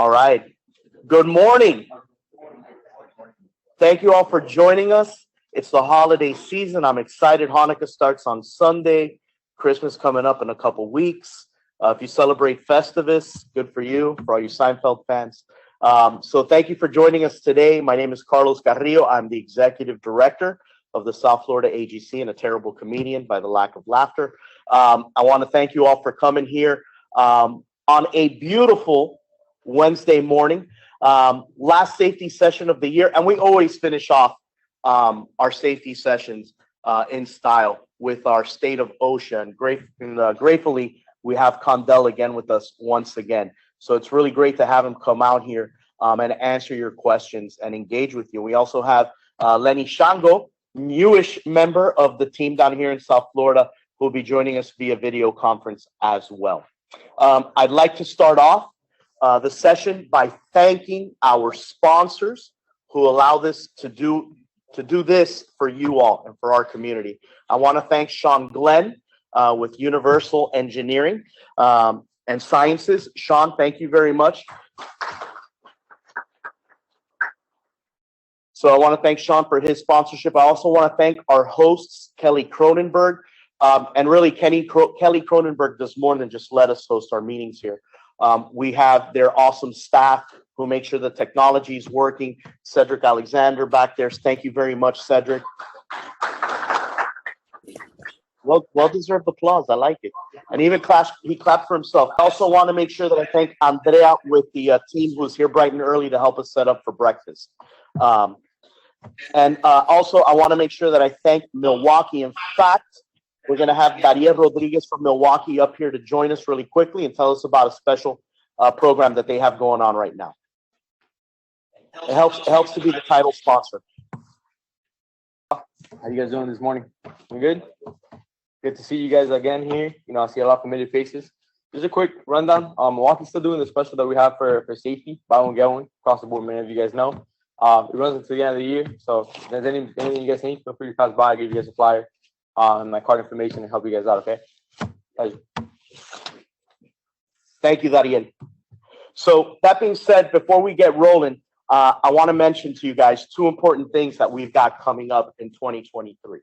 All right. Good morning. Thank you all for joining us. It's the holiday season. I'm excited. Hanukkah starts on Sunday. Christmas coming up in a couple weeks. If you celebrate Festivus, good for you, for all you Seinfeld fans. So thank you for joining us today. My name is Carlos Carrillo. I'm the executive director of the South Florida AGC and a terrible comedian by the lack of laughter. I want to thank you all for coming here on a beautiful Wednesday morning. Last safety session of the year, and we always finish off our safety sessions in style with our state of OSHA, and gratefully we have Condell again with us once again. So it's really great to have him come out here and answer your questions and engage with you. We also have Lenny Shango, newish member of the team down here in South Florida, who will be joining us via video conference as well. I'd like to start off the session by thanking our sponsors who allow this to do this for you all and for our community. I want to thank Sean Glenn with Universal Engineering and Sciences. Sean, thank you very much. So I want to thank Sean for his sponsorship. I also want to thank our hosts, Kelly Cronenberg. And really, Kelly Cronenberg does more than just let us host our meetings here. We have their awesome staff who make sure the technology is working. Cedric Alexander back there. Thank you very much, Cedric. Well-deserved applause. I like it. And even he clapped for himself. I also want to make sure that I thank Andrea with the team who's here bright and early to help us set up for breakfast. And also, I want to make sure that I thank Milwaukee. In fact, we're going to have Daria Rodriguez from Milwaukee up here to join us really quickly and tell us about a special program that they have going on right now. It helps to be the title sponsor. How you guys doing this morning? We good? Good to see you guys again here. You know, I see a lot of familiar faces. Just a quick rundown. Milwaukee's still doing the special that we have for safety, buy one, get one, across the board, many of you guys know. It runs until the end of the year. So if there's anything you guys need, feel free to pass by. I'll give you guys a flyer and my card information and help you guys out, okay? Pleasure. Thank you, Dariel. So that being said, before we get rolling, I want to mention to you guys two important things that we've got coming up in 2023.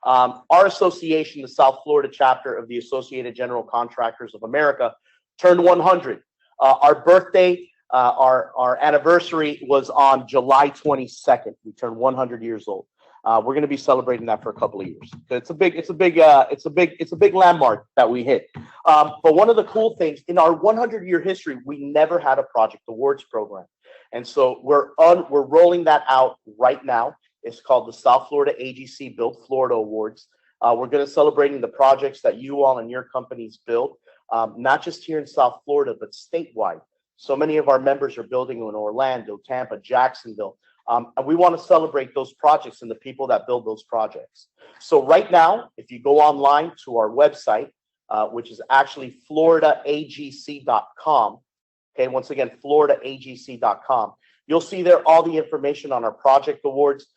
Our association, the South Florida chapter of the Associated General Contractors of America, turned 100. Our birthday, our anniversary was on July 22nd. We turned 100 years old. We're going to be celebrating that for a couple of years. It's a big landmark that we hit. But one of the cool things in our 100-year history, we never had a project awards program, and so we're rolling that out right now. It's called the South Florida AGC Build Florida Awards. We're going to celebrating the projects that you all and your companies build, not just here in South Florida, but statewide. So many of our members are building in Orlando, Tampa, Jacksonville. And we want to celebrate those projects and the people that build those projects. So right now, if you go online to our website, which is actually floridaagc.com, okay, once again, floridaagc.com, you'll see there all the information on our project awards.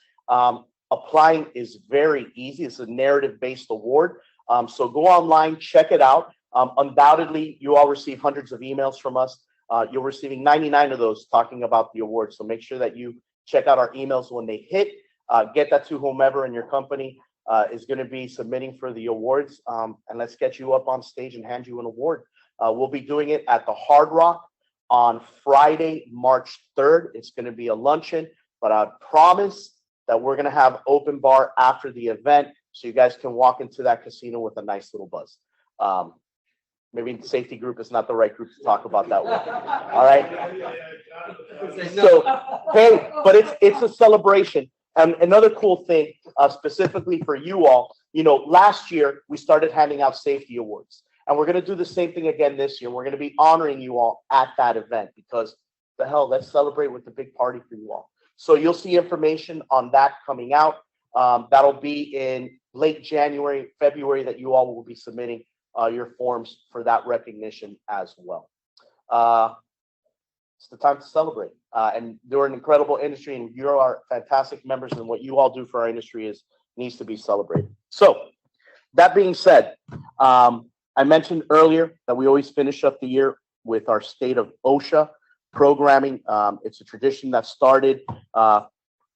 Applying is very easy. It's a narrative-based award. So go online, check it out. Undoubtedly, you all receive hundreds of emails from us. You're receiving 99 of those talking about the award. So make sure that you check out our emails when they hit. Get that to whomever in your company is going to be submitting for the awards. And let's get you up on stage and hand you an award. We'll be doing it at the Hard Rock on Friday, March 3rd. It's going to be a luncheon, but I promise that we're going to have open bar after the event so you guys can walk into that casino with a nice little buzz. Maybe the safety group is not the right group to talk about that one. All right. So, hey, but it's a celebration. And another cool thing, specifically for you all, you know, last year we started handing out safety awards, and we're going to do the same thing again this year. We're going to be honoring you all at that event because the hell, let's celebrate with a big party for you all. So you'll see information on that coming out. That'll be in late January, February that you all will be submitting your forms for that recognition as well. It's the time to celebrate. And you're an incredible industry, and you are fantastic members, and what you all do for our industry needs to be celebrated. So that being said, I mentioned earlier that we always finish up the year with our state of OSHA. programming. It's a tradition that started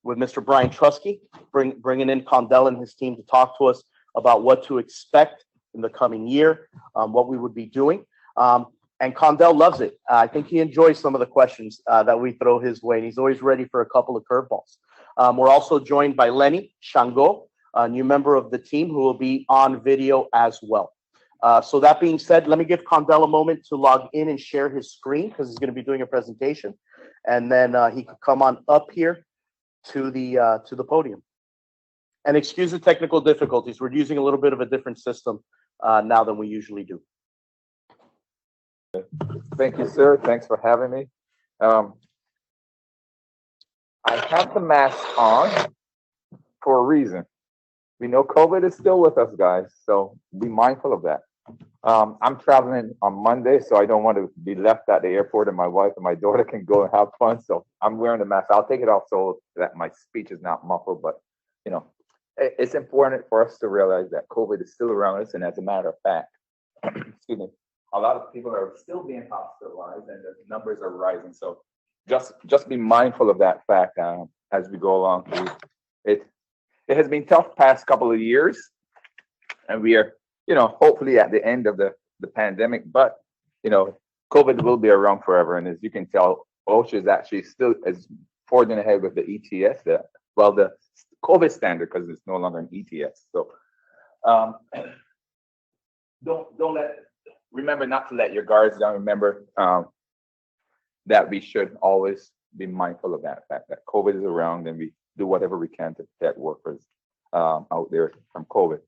with Mr. Brian Trusky, bringing in Condell and his team to talk to us about what to expect in the coming year, what we would be doing. And Condell loves it. I think he enjoys some of the questions that we throw his way, and he's always ready for a couple of curveballs. We're also joined by Lenny Shango, a new member of the team who will be on video as well. So that being said, let me give Condell a moment to log in and share his screen because he's going to be doing a presentation, and then he could come on up here to the podium. And excuse the technical difficulties. We're using a little bit of a different system now than we usually do. Thank you, sir. Thanks for having me. I have the mask on for a reason. We know COVID is still with us, guys, so be mindful of that. I'm traveling on Monday, so I don't want to be left at the airport, and my wife and my daughter can go and have fun. So I'm wearing the mask. I'll take it off so that my speech is not muffled, but you know, it's important for us to realize that COVID is still around us, and as a matter of fact, excuse me, a lot of people are still being hospitalized, and the numbers are rising. So just be mindful of that fact as we go along. It has been tough past couple of years, and we are, hopefully at the end of the pandemic, but COVID will be around forever. And as you can tell, OSHA is actually still is forging ahead with the ETS, the COVID standard, because it's no longer an ETS. So remember not to let your guards down. Remember that we should always be mindful of that fact that COVID is around, and we do whatever we can to protect workers out there from COVID.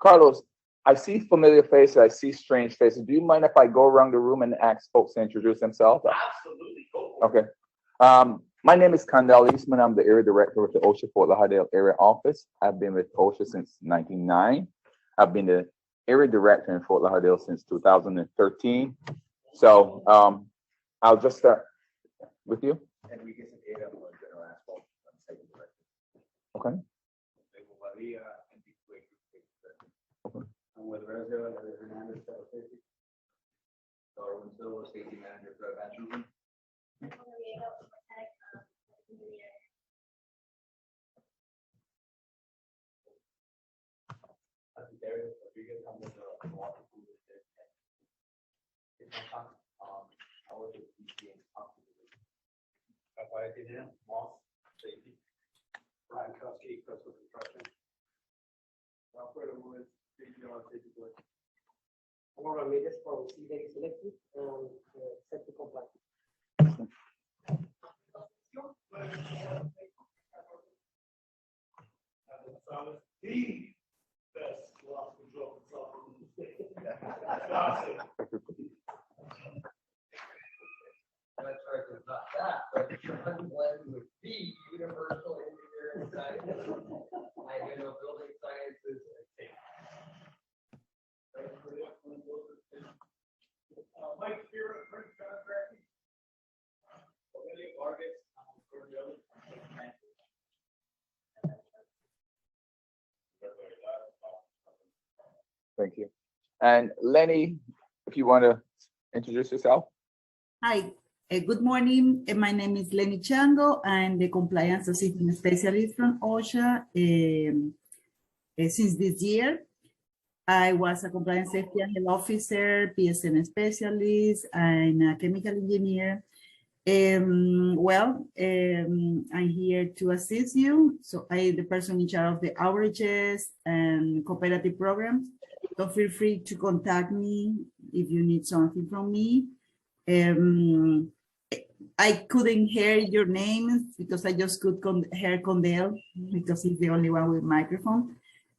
Carlos, I see familiar faces, I see strange faces. Do you mind if I go around the room and ask folks to introduce themselves? Absolutely. Okay. My name is Condell Eastmond. I'm the area director with the OSHA Fort Lauderdale area office. I've been with OSHA since 1999. I've been the area director in Fort Lauderdale since 2013. So I'll just start with you. And we get some data on general asphalt. Okay. I'm with Roseville, Hernandez, safety. Darwin Silva, safety manager for Advanced. Brian Trusky, Crystal Construction. One of medias for CDA selected and set to comply. Universal engineering science. I know building sciences. Mike Spear, Prince Contracting. Thank you. And Lenny, if you want to introduce yourself. Hi, good morning. My name is Lenny Chango. I'm the compliance assistant specialist from OSHA. Since this year, I was a compliance safety and health officer, PSN specialist, and a chemical engineer. I'm here to assist you. So I'm the person in charge of the outreaches and cooperative programs. So feel free to contact me if you need something from me. I couldn't hear your names because I just could hear Condell because he's the only one with microphone.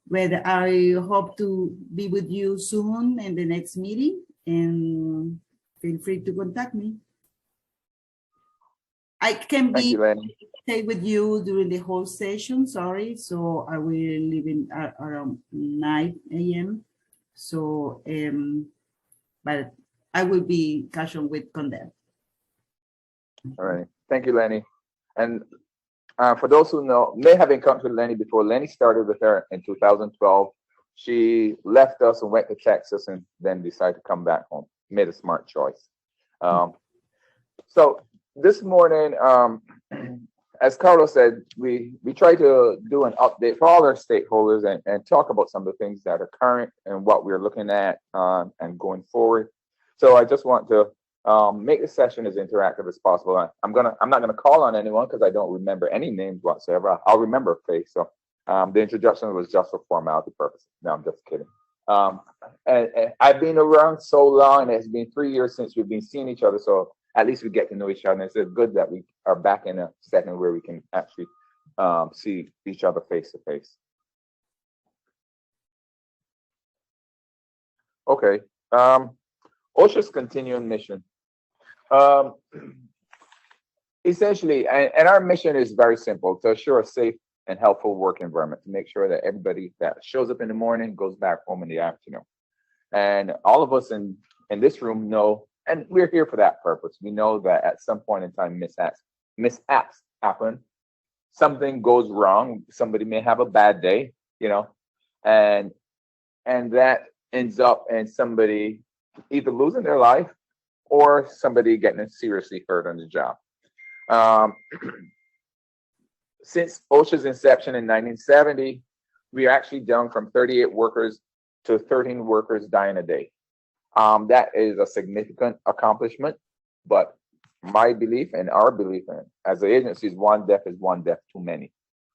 But I hope to be with you soon in the next meeting, and feel free to contact me. I can stay with you during the whole session, sorry. So I will leave in around 9 a.m. So, but I will be casual with Condell. All right. Thank you, Lenny. And for those who may have encountered Lenny before, Lenny started with her in 2012. She left us and went to Texas and then decided to come back home. Made a smart choice. So this morning, as Carlos said, we try to do an update for all our stakeholders and talk about some of the things that are current and what we're looking at and going forward. So I just want to make the session as interactive as possible. I'm not gonna call on anyone because I don't remember any names whatsoever. I'll remember a face. So the introduction was just for formality purposes. No, I'm just kidding. And I've been around so long, and it's been 3 years since we've been seeing each other. So at least we get to know each other. And it's good that we are back in a setting where we can actually see each other face to face. Okay. OSHA's continuing mission. Essentially, and our mission is very simple: to assure a safe and helpful work environment, to make sure that everybody that shows up in the morning goes back home in the afternoon. And all of us in this room know, and we're here for that purpose. We know that at some point in time, mishaps happen. Something goes wrong. Somebody may have a bad day, and that ends up in somebody either losing their life or somebody getting seriously hurt on the job. Since OSHA's inception in 1970, we are actually down from 38 workers to 13 workers dying a day. That is a significant accomplishment, but my belief and our belief as an agency is one death too many,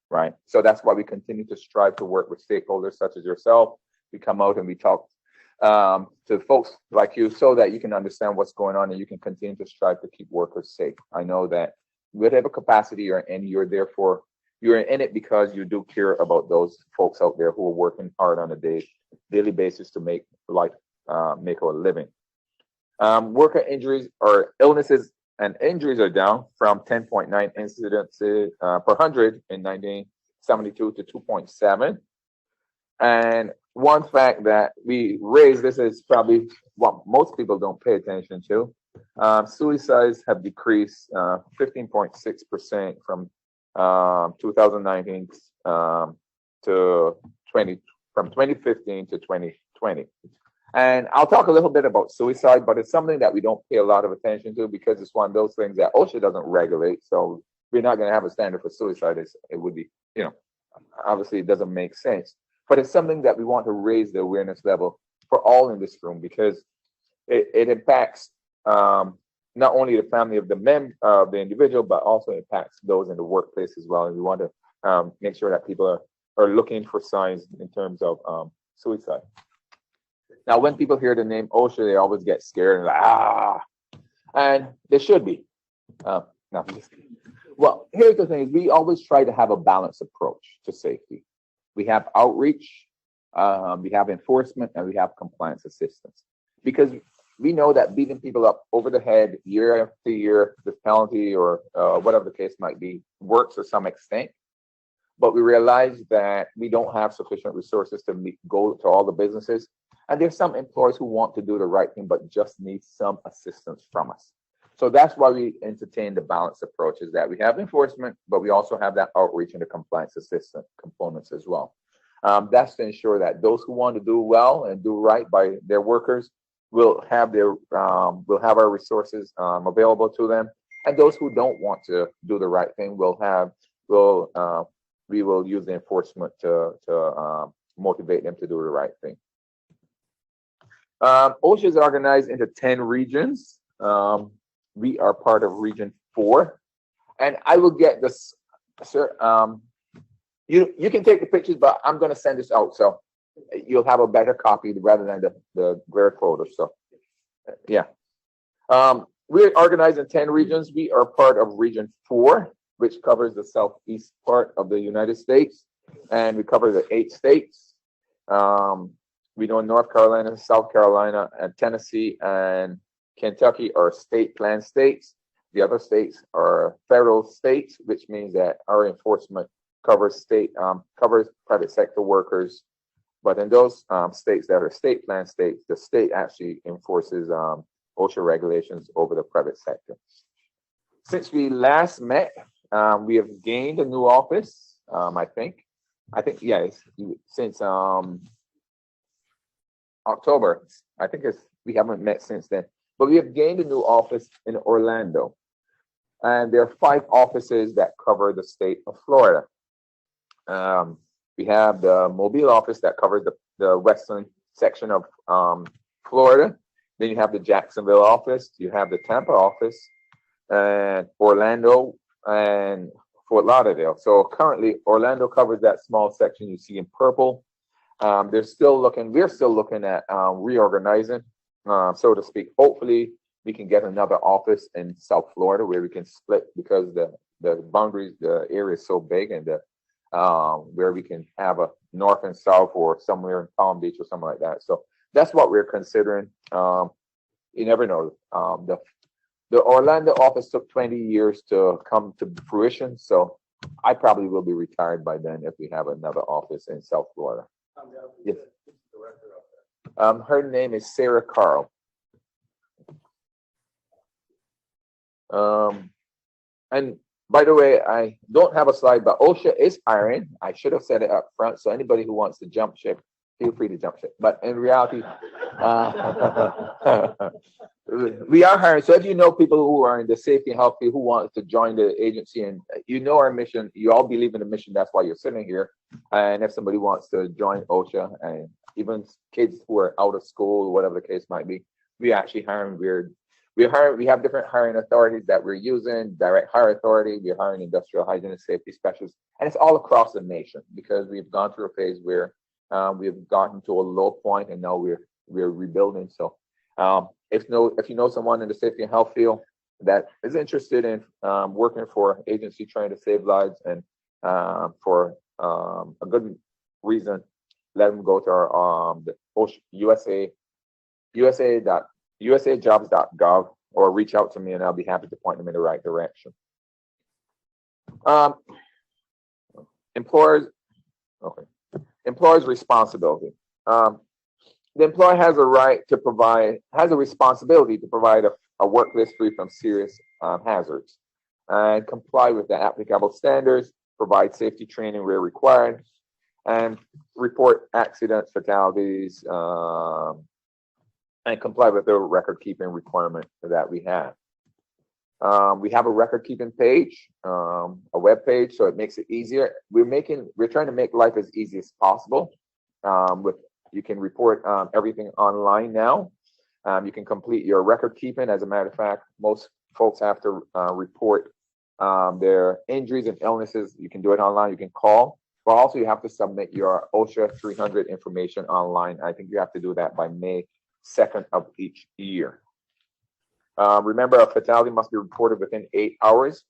right? So that's why we continue to strive to work with stakeholders such as yourself. We come out and we talk to folks like you so that you can understand what's going on and you can continue to strive to keep workers safe. I know that whatever capacity you're in, you're in it because you do care about those folks out there who are working hard on a daily basis to make life, make a living. Worker injuries or illnesses and injuries are down from 10.9 incidents per 100 in 1972 to 2.7. And one fact that we raised, this is probably what most people don't pay attention to. Suicides have decreased 15.6% from 2019 to 2015 to 2020. And I'll talk a little bit about suicide, but it's something that we don't pay a lot of attention to because it's one of those things that OSHA doesn't regulate. So we're not going to have a standard for suicide. It would be, obviously it doesn't make sense. But it's something that we want to raise the awareness level for all in this room because it impacts not only the family of the individual, but also impacts those in the workplace as well. And we want to make sure that people are looking for signs in terms of suicide. Now, when people hear the name OSHA, they always get scared and like, and they should be. No, I'm just kidding. Well, here's the thing: is we always try to have a balanced approach to safety. We have outreach, we have enforcement, and we have compliance assistance. Because we know that beating people up over the head year after year, the penalty or whatever the case might be, works to some extent. But we realize that we don't have sufficient resources to go to all the businesses. And there's some employees who want to do the right thing, but just need some assistance from us. So that's why we entertain the balanced approach, is that we have enforcement, but we also have that outreach and the compliance assistance components as well. That's to ensure that those who want to do well and do right by their workers will have our resources available to them, and those who don't want to do the right thing we will use the enforcement to motivate them to do the right thing. OSHA is organized into 10 regions. We are part of Region 4, and I will get this, sir. You can take the pictures, but I'm going to send this out, so you'll have a better copy rather than the glare photo. So, yeah. We're organized in 10 regions. We are part of Region 4, which covers the southeast part of the United States, and we cover the 8 states. We know North Carolina, South Carolina, and Tennessee, and Kentucky are state plan states. The other states are federal states, which means that our enforcement covers private sector workers. But in those states that are state plan states, the state actually enforces OSHA regulations over the private sector. Since we last met, we have gained a new office. I think yes, since October. I think we haven't met since then. But we have gained a new office in Orlando. And there are 5 offices that cover the state of Florida. We have the Mobile office that covers the western section of Florida. Then you have the Jacksonville office. You have the Tampa office, and Orlando and Fort Lauderdale. So currently, Orlando covers that small section you see in purple. We're still looking at reorganizing, so to speak. Hopefully, we can get another office in South Florida where we can split, because the boundaries, the area is so big, and where we can have a north and south, or somewhere in Palm Beach or something like that. So that's what we're considering. You never know. The Orlando office took 20 years to come to fruition, so I probably will be retired by then if we have another office in South Florida. Yes. Her name is Sarah Carl. And by the way, I don't have a slide, but OSHA is hiring. I should have said it up front. So anybody who wants to jump ship, feel free to jump ship. But in reality, we are hiring. So if you know people who are in the safety and health field who want to join the agency, and you know our mission, you all believe in the mission, that's why you're sitting here. And if somebody wants to join OSHA, and even kids who are out of school, whatever the case might be, we actually hiring. We have different hiring authorities that we're using, direct hire authority, we're hiring industrial hygiene and safety specialists, and it's all across the nation, because we've gone through a phase where we've gotten to a low point, and now we're rebuilding. So if you know someone in the safety and health field that is interested in working for an agency trying to save lives, and for a good reason, let them go to our the OSHA, usajobs.gov, or reach out to me, and I'll be happy to point them in the right direction. Employers responsibility. The employer has a responsibility to provide a workplace free from serious hazards, and comply with the applicable standards, provide safety training where required, and report accidents, fatalities, and comply with the record keeping requirement that we have. We have a record keeping page, a web page, so it makes it easier. We're trying to make life as easy as possible. You can report everything online now. You can complete your record keeping. As a matter of fact, most folks have to report their injuries and illnesses. You can do it online. You can call, but also you have to submit your OSHA 300 information online. I think you have to do that by May 2nd of each year. Remember, a fatality must be reported within 8 hours.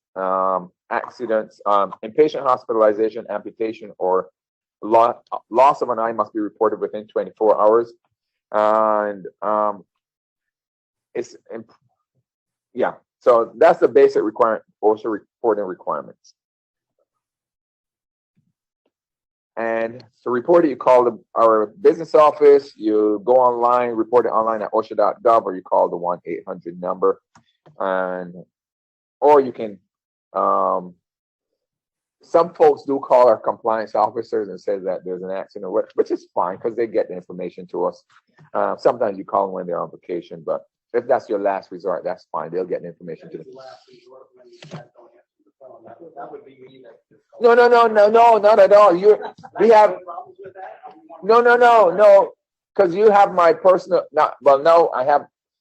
Accidents, inpatient hospitalization, amputation, or loss of an eye must be reported within 24 hours. And so that's the basic requirement, OSHA reporting requirements. And to report it, you call our business office, you go online, report it online at OSHA.gov, or you call the 1-800 number. Or you can, some folks do call our compliance officers and say that there's an accident, which is fine, because they get the information to us. Sometimes you call them when they're on vacation, but if that's your last resort, that's fine. They'll get the information to them. That would be me. No, not at all. No, because you have my personal,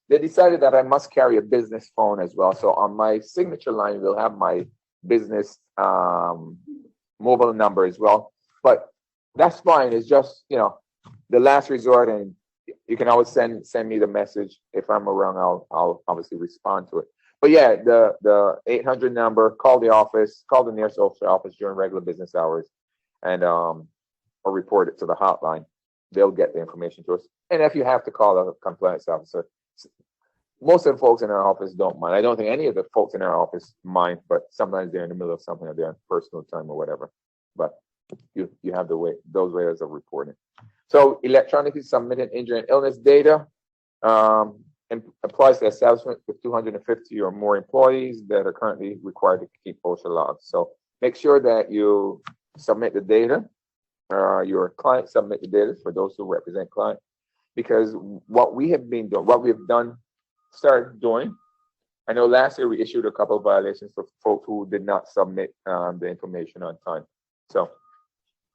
they decided that I must carry a business phone as well. So on my signature line, we'll have my business mobile number as well. But that's fine. It's just, the last resort, and you can always send me the message. If I'm around, I'll obviously respond to it. But yeah, the 800 number, call the office, call the nearest OSHA office during regular business hours, and or report it to the hotline. They'll get the information to us. And if you have to call a compliance officer, most of the folks in our office don't mind. I don't think any of the folks in our office mind, but sometimes they're in the middle of something, or they're on personal time or whatever. But you have those ways of reporting. So electronically submitted injury and illness data. Applies to establishment with 250 or more employees that are currently required to keep OSHA logs. So make sure that you submit the data, your client submit the data for those who represent client, because what we have been doing, started doing, I know last year we issued a couple of violations for folks who did not submit the information on time. So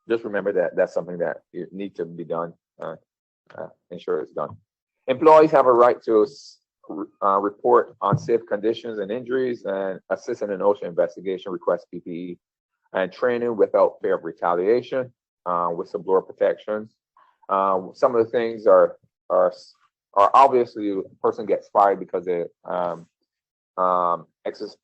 just remember that that's something that you need to be done. Ensure it's done. Employees have a right to report on safe conditions and injuries and assist in an OSHA investigation, request PPE and training without fear of retaliation, whistleblower protections. Some of the things are obviously a person gets fired because they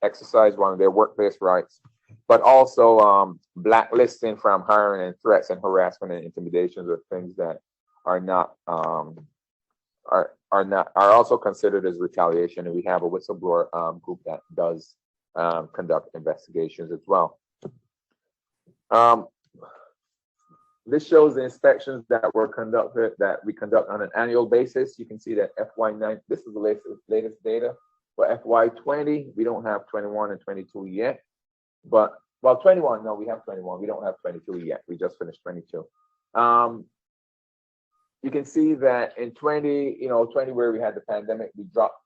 exercise one of their workplace rights, but also blacklisting from hiring and threats and harassment and intimidations are things that are not are also considered as retaliation, and we have a whistleblower group that does conduct investigations as well. This shows the inspections that were conducted, that we conduct on an annual basis. You can see that FY9, this is the latest data. For FY20, we don't have 21 and 22 yet, but, well, 21, no, we have 21. We don't have 22 yet. We just finished 22. You can see that in 20, 20 where we had the pandemic, we dropped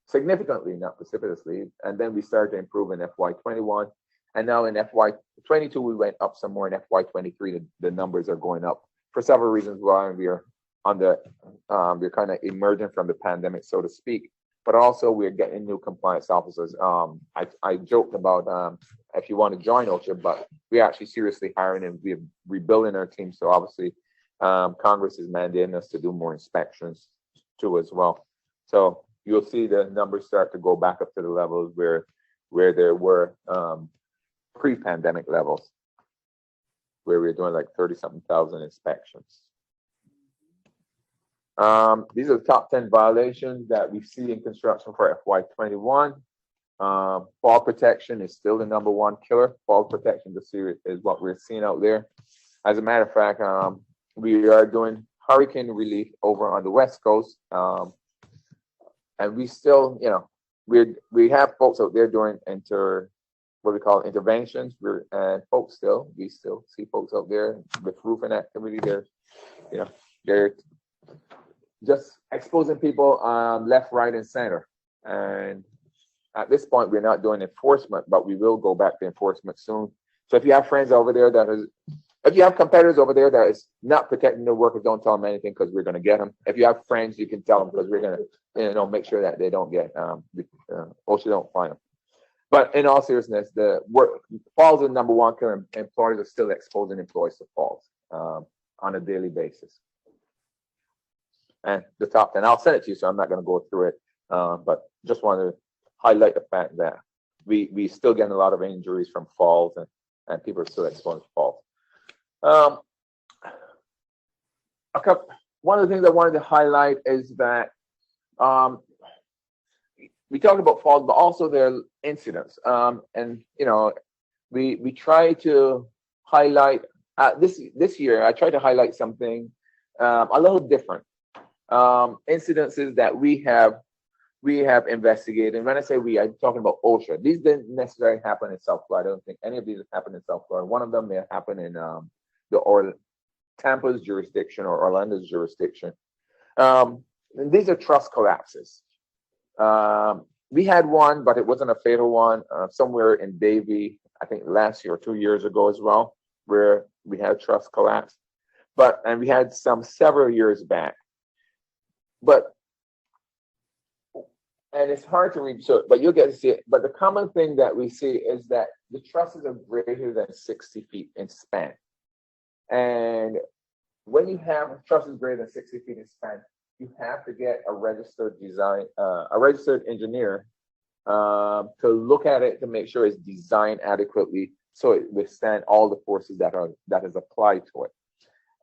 significantly, not precipitously, and then we started to improve in FY21. And now in FY22, we went up some more. In FY23, the numbers are going up for several reasons why we are we're kind of emerging from the pandemic, so to speak. But also we're getting new compliance officers. I joked about if you want to join OSHA, but we're actually seriously hiring and we're rebuilding our team. So obviously Congress is mandating us to do more inspections too as well. So you'll see the numbers start to go back up to the levels where there were pre-pandemic levels, where we're doing like 30-something thousand inspections. These are the top 10 violations that we see in construction for FY21. Fall protection is still the #1 killer. Fall protection is what we're seeing out there. As a matter of fact, we are doing hurricane relief over on the West Coast. And we still, we have folks out there doing what we call interventions. We still see folks out there with roofing activity. They're just exposing people left, right, and center. And at this point, we're not doing enforcement, but we will go back to enforcement soon. So if you have friends over there if you have competitors over there that is not protecting their workers, don't tell them anything because we're going to get them. If you have friends, you can tell them because we're going to, make sure that they don't get, OSHA don't find them. But in all seriousness, falls are #1 killer. Employers are still exposing employees to falls on a daily basis. And the top 10, I'll send it to you, so I'm not going to go through it. But just wanted to highlight the fact that we still getting a lot of injuries from falls, and people are still exposed to falls. One of the things I wanted to highlight is that we talk about falls, but also there are incidents. And we try to highlight this year. I tried to highlight something a little different. Incidences that we have investigated. And when I say we, I'm talking about OSHA. These didn't necessarily happen in South Florida. I don't think any of these happened in South Florida. One of them may happen in Tampa's jurisdiction or Orlando's jurisdiction. And these are truss collapses. We had one, but it wasn't a fatal one, somewhere in Davie, I think last year or 2 years ago as well, where we had a truss collapse. And we had some several years back. And it's hard to read, but you'll get to see it. But the common thing that we see is that the trusses are greater than 60 feet in span. And when you have trusses greater than 60 feet in span, you have to get a registered engineer to look at it to make sure it's designed adequately so it withstand all the forces that is applied to it.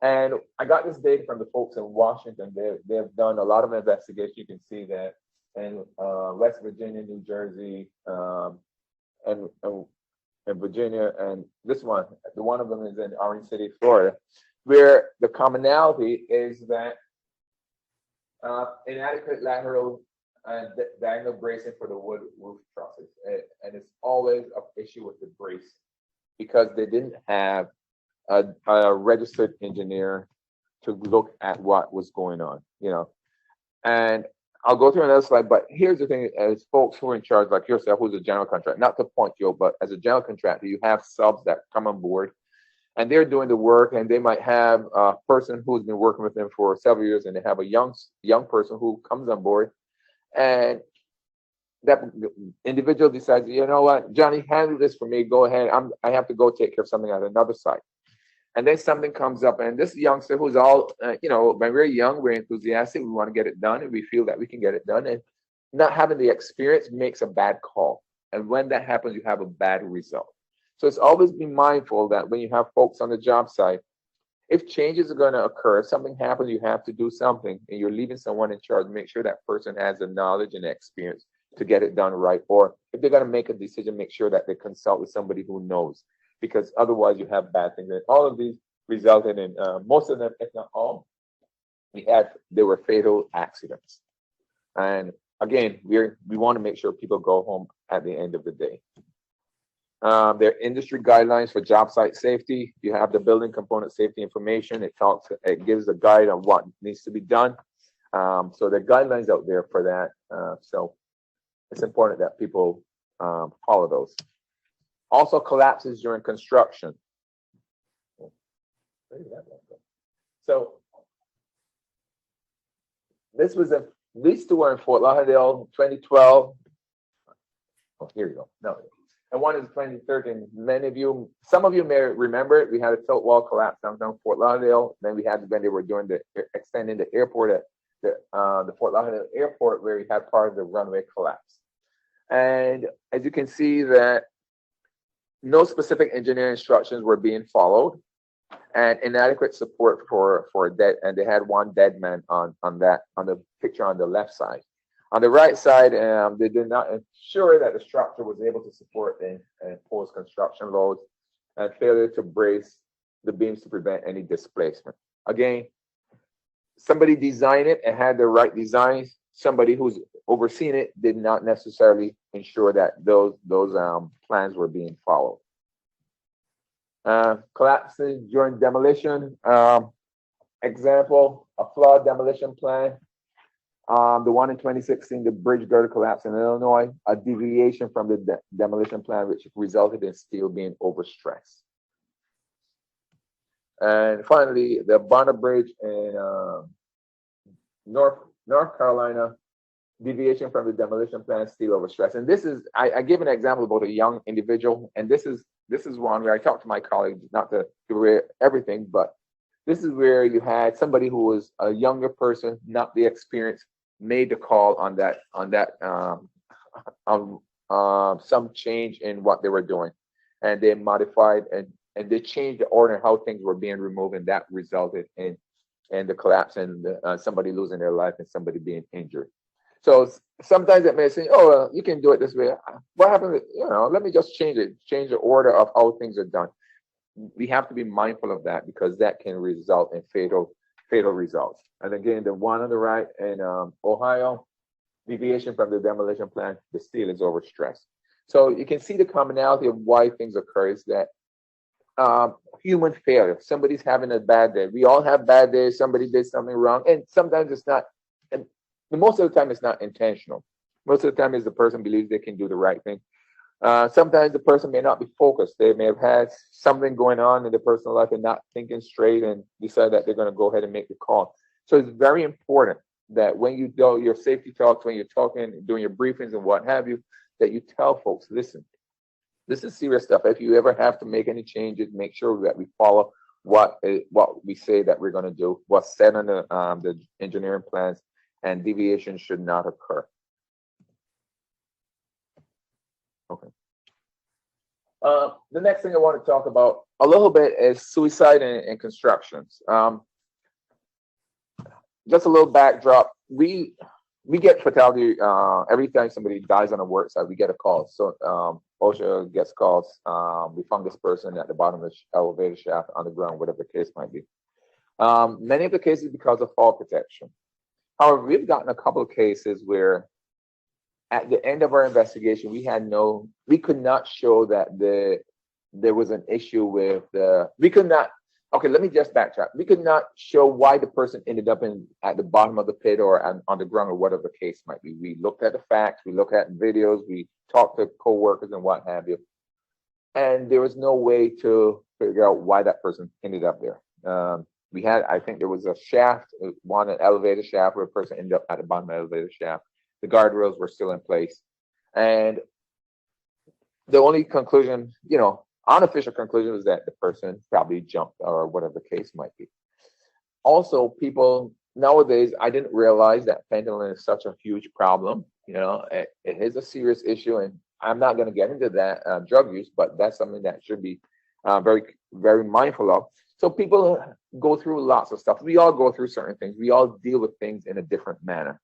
And I got this data from the folks in Washington. They've done a lot of investigation. You can see that in West Virginia, New Jersey, and Virginia, and this one of them is in Orange City, Florida, where the commonality is that inadequate lateral and diagonal bracing for the wood roof trusses, and it's always an issue with the brace because they didn't have a registered engineer to look at what was going on, And I'll go through another slide, but here's the thing: as folks who are in charge, like yourself, who's a general contractor, not to point you, but as a general contractor, you have subs that come on board, and they're doing the work, and they might have a person who's been working with them for several years, and they have a young person who comes on board, and that individual decides, you know what, Johnny, handle this for me. Go ahead. I have to go take care of something at another site. And then something comes up, and this youngster who's all, when we're young, we're enthusiastic, we want to get it done, and we feel that we can get it done. And not having the experience makes a bad call. And when that happens, you have a bad result. So it's always be mindful that when you have folks on the job site, if changes are going to occur, if something happens, you have to do something, and you're leaving someone in charge, make sure that person has the knowledge and the experience to get it done right. Or if they're going to make a decision, make sure that they consult with somebody who knows, because otherwise you have bad things. And all of these resulted in, most of them, if not all, they were fatal accidents. And again, we want to make sure people go home at the end of the day. There are industry guidelines for job site safety. You have the building component safety information. It gives a guide on what needs to be done. So there are guidelines out there for that. So it's important that people follow those. Also, collapses during construction. So these two were in Fort Lauderdale, 2012. Oh, here you go. No. And one is 2013. Some of you may remember it. We had a tilt wall collapse downtown Fort Lauderdale. Then we had when they were doing extending the airport at the Fort Lauderdale airport, where we had part of the runway collapse. And as you can see, that no specific engineering instructions were being followed, and inadequate support for dead. And they had one dead man on the picture on the left side. On the right side, they did not ensure that the structure was able to support the post-construction loads, and failure to brace the beams to prevent any displacement. Again, somebody designed it and had the right design. Somebody who's overseeing it did not necessarily ensure that those plans were being followed. Collapses during demolition. Example, a flawed demolition plan. The one in 2016, the bridge girder collapse in Illinois, a deviation from the demolition plan, which resulted in steel being overstressed. And finally, the Bonner Bridge in North Carolina, deviation from the demolition plan, steel overstress. And this is, I give an example about a young individual, and this is one where I talked to my colleagues, not to give away everything, but this is where you had somebody who was a younger person, not the experience, made the call on some change in what they were doing, and they modified and they changed the order how things were being removed, and that resulted in the collapse and somebody losing their life and somebody being injured. So sometimes it may say, oh, well, you can do it this way. What happened? Let me just change the order of how things are done. We have to be mindful of that, because that can result in fatal results. And again, the one on the right in Ohio, deviation from the demolition plan, the steel is overstressed. So you can see the commonality of why things occur is that human failure. Somebody's having a bad day. We all have bad days. Somebody did something wrong, and sometimes it's not. And most of the time, it's not intentional. Most of the time, is the person believes they can do the right thing. Sometimes the person may not be focused. They may have had something going on in their personal life and not thinking straight, and decide that they're going to go ahead and make the call. So it's very important that when you do your safety talks, when you're talking, doing your briefings and what have you, that you tell folks, listen, this is serious stuff. If you ever have to make any changes, make sure that we follow what we say that we're going to do, what's said on the engineering plans, and deviation should not occur. Okay. The next thing I want to talk about a little bit is suicide in constructions. Just a little backdrop. We get fatality every time somebody dies on a work site. We get a call. So OSHA gets calls. We found this person at the bottom of the elevator shaft, underground, whatever the case might be. Many of the cases because of fall protection. However, we've gotten a couple of cases where at the end of our investigation, we could not show that there was an issue with we could not Okay, let me just backtrack. We could not show why the person ended up at the bottom of the pit or on the ground or whatever the case might be. We looked at the facts, we looked at videos, we talked to co-workers and what have you. And there was no way to figure out why that person ended up there. We had, I think there was a shaft, an elevator shaft where a person ended up at the bottom of the elevator shaft. The guardrails were still in place. And the only conclusion, unofficial conclusion was that the person probably jumped or whatever the case might be. Also, people nowadays, I didn't realize that fentanyl is such a huge problem. It is a serious issue, and I'm not going to get into that drug use, but that's something that should be very, very mindful of. So people go through lots of stuff. We all go through certain things. We all deal with things in a different manner.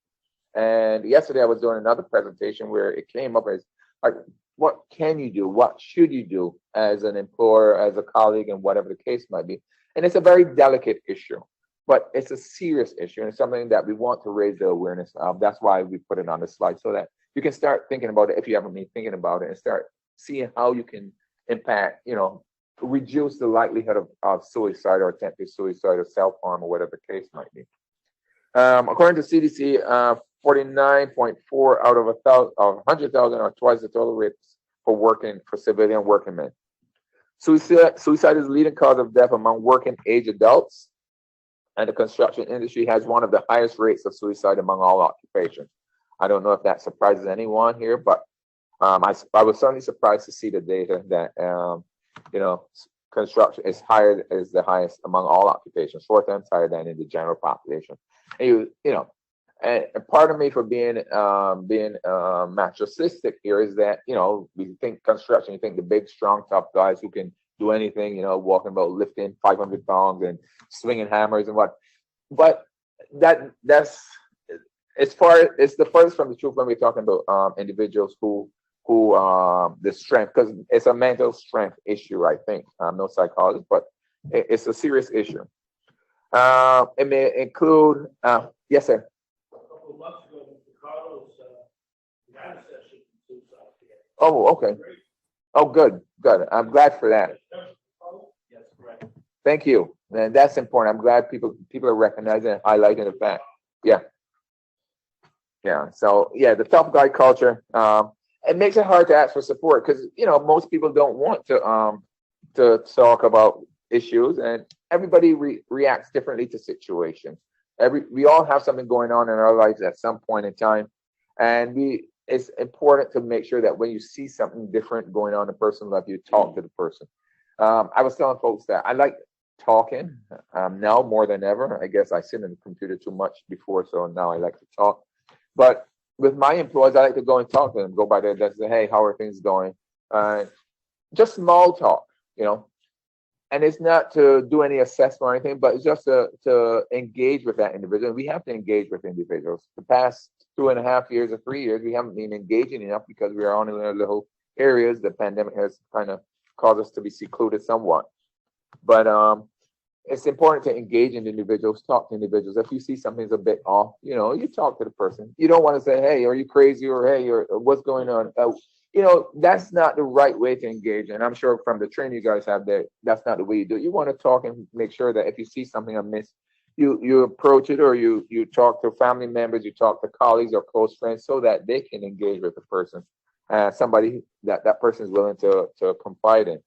And yesterday I was doing another presentation where it came up as like, what can you do? What should you do as an employer, as a colleague, and whatever the case might be? And it's a very delicate issue, but it's a serious issue, and it's something that we want to raise the awareness of. That's why we put it on the slide, so that you can start thinking about it if you haven't been thinking about it, and start seeing how you can impact, reduce the likelihood of suicide or attempted suicide or self-harm or whatever the case might be. According to CDC, 49.4 out of 100,000 are twice the total rates for civilian working men. Suicide is the leading cause of death among working age adults, and the construction industry has one of the highest rates of suicide among all occupations. I don't know if that surprises anyone here, but I was certainly surprised to see the data that construction is the highest among all occupations, 4 times higher than in the general population. And part of me for being machoistic here is that we think construction, you think the big, strong, tough guys who can do anything, walking about lifting 500 pounds and swinging hammers and what. But that's it's the furthest from the truth when we're talking about individuals who the strength, because it's a mental strength issue. I think I'm no psychologist, but it's a serious issue. It may include yes, sir. Couple of months ago, Mr. Carlos, ran a session from suicide care. Oh, okay. Oh, good. I'm glad for that. Yes, correct. Thank you. And that's important. I'm glad people are recognizing and highlighting the fact. Yeah. So the tough guy culture. It makes it hard to ask for support because most people don't want to talk about issues, and everybody reacts differently to situations. We all have something going on in our lives at some point in time, and it's important to make sure that when you see something different going on in a person's life, you talk to the person. I was telling folks that I like talking now more than ever. I guess I sit in the computer too much before, so now I like to talk. But with my employees, I like to go and talk to them, go by their desk and say, hey, how are things going? Just small talk, And it's not to do any assessment or anything, but it's just to engage with that individual. We have to engage with individuals. The past 2.5 years or 3 years, we haven't been engaging enough because we are only in our little areas. The pandemic has kind of caused us to be secluded somewhat. But it's important to engage in individuals, talk to individuals. If you see something's a bit off, you talk to the person. You don't want to say, hey, are you crazy? Or hey, or what's going on? That's not the right way to engage. And I'm sure from the training you guys have there, that's not the way you do it. You want to talk and make sure that if you see something amiss, you approach it, or you talk to family members, you talk to colleagues or close friends so that they can engage with the person, somebody that person is willing to confide in.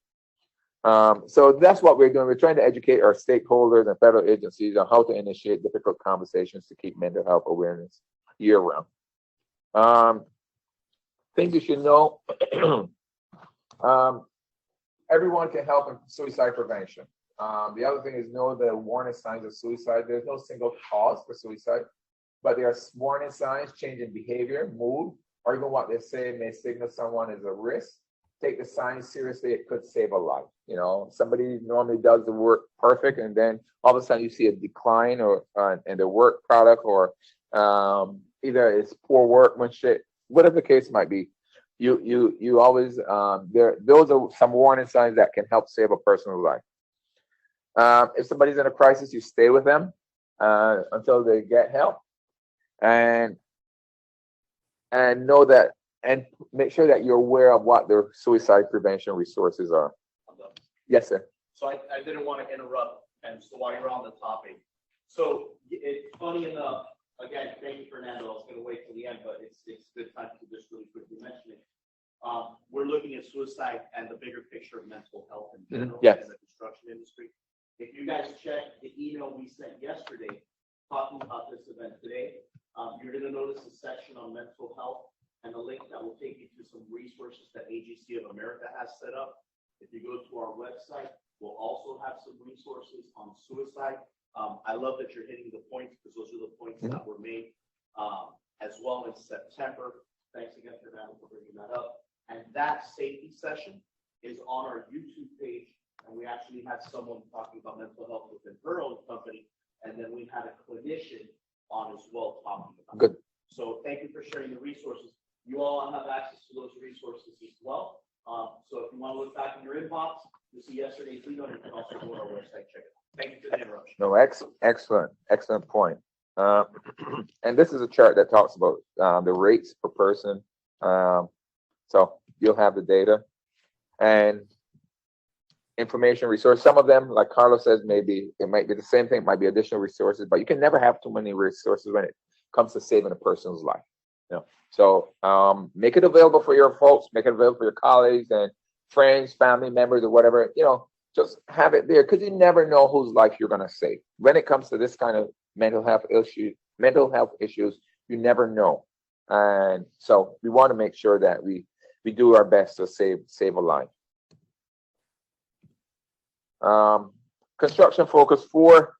So that's what we're doing. We're trying to educate our stakeholders and federal agencies on how to initiate difficult conversations to keep mental health awareness year round. Things you should know. Everyone can help in suicide prevention. The other thing is know the warning signs of suicide. There's no single cause for suicide, but there are warning signs, change in behavior, mood, or even what they say may signal someone is a risk. Take the signs seriously. It could save a life. Somebody normally does the work perfect, and then all of a sudden you see a decline or in the work product, or either it's poor workmanship, whatever the case might be. You always those are some warning signs that can help save a person's life. If somebody's in a crisis, you stay with them until they get help, and know that, and make sure that you're aware of what their suicide prevention resources are. Yes, sir. So I didn't want to interrupt And so while you're on the topic, so it's funny enough, again, thank you, Fernando. I was going to wait till the end, but it's a good time to just really quickly mention it. We're looking at suicide and the bigger picture of mental health in general Yes. in the construction industry. If you guys check the email we sent yesterday talking about this event today, you're going to notice a section on mental health and a link that will take you to some resources that AGC of America has set up. If you go to our website, we'll also have some resources on suicide. I love that you're hitting the points because those are the points that were made as well in September. Thanks again, Fernando, for bringing that up. And that safety session is on our YouTube page. And we actually had someone talking about mental health within her own company. And then we had a clinician on as well talking about Good. it. So thank you for sharing the resources. You all have access to those resources as well. So if you want to look back in your inbox, you'll see yesterday's video, and you can also go to our website, check it out. Thank you for the interruption. No, excellent point. And this is a chart that talks about the rates per person. So you'll have the data and information resource. Some of them, like Carlos says, maybe it might be the same thing, it might be additional resources, but you can never have too many resources when it comes to saving a person's life. You know, so make it available for your folks, make it available for your colleagues and friends, family members, or whatever. You know, just have it there because you never know whose life you're going to save. When it comes to this kind of mental health issues, you never know. And so we want to make sure that we do our best to save a life. Construction focus 4.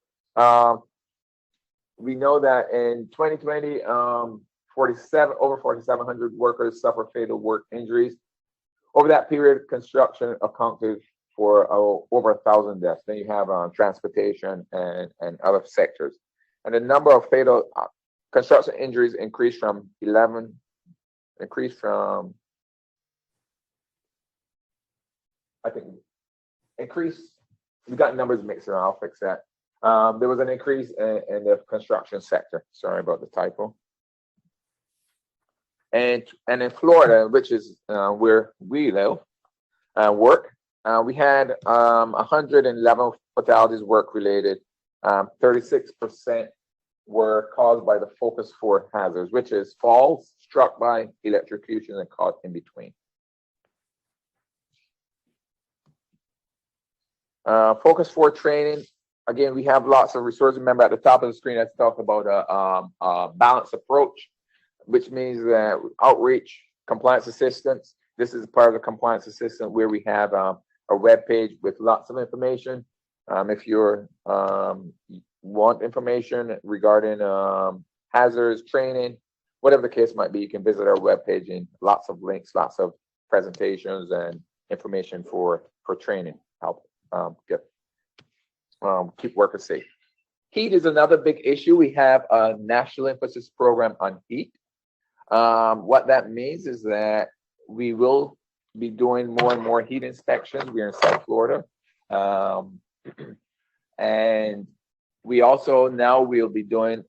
We know that in 2020, over 4,700 workers suffered fatal work injuries. Over that period, construction accounted for over 1,000 deaths. Then you have transportation and other sectors. And the number of fatal construction injuries increased from we got numbers mixed around, I'll fix that. There was an increase in the construction sector. Sorry about the typo. And in Florida, which is where we live and work, we had 111 fatalities work-related. 36% were caused by the focus 4 hazards, which is falls, struck by, electrocution, and caught in between. Focus 4 training. Again, we have lots of resources. Remember, at the top of the screen, I talked about a balanced approach, which means that outreach, compliance assistance. This is part of the compliance assistant where we have a web page with lots of information. If you want information regarding hazards, training, whatever the case might be, you can visit our web page and lots of links, lots of presentations and information for training. Help keep workers safe. Heat is another big issue. We have a national emphasis program on heat. What that means is that we will be doing more and more heat inspections. We're in South Florida. And we also now we'll be doing,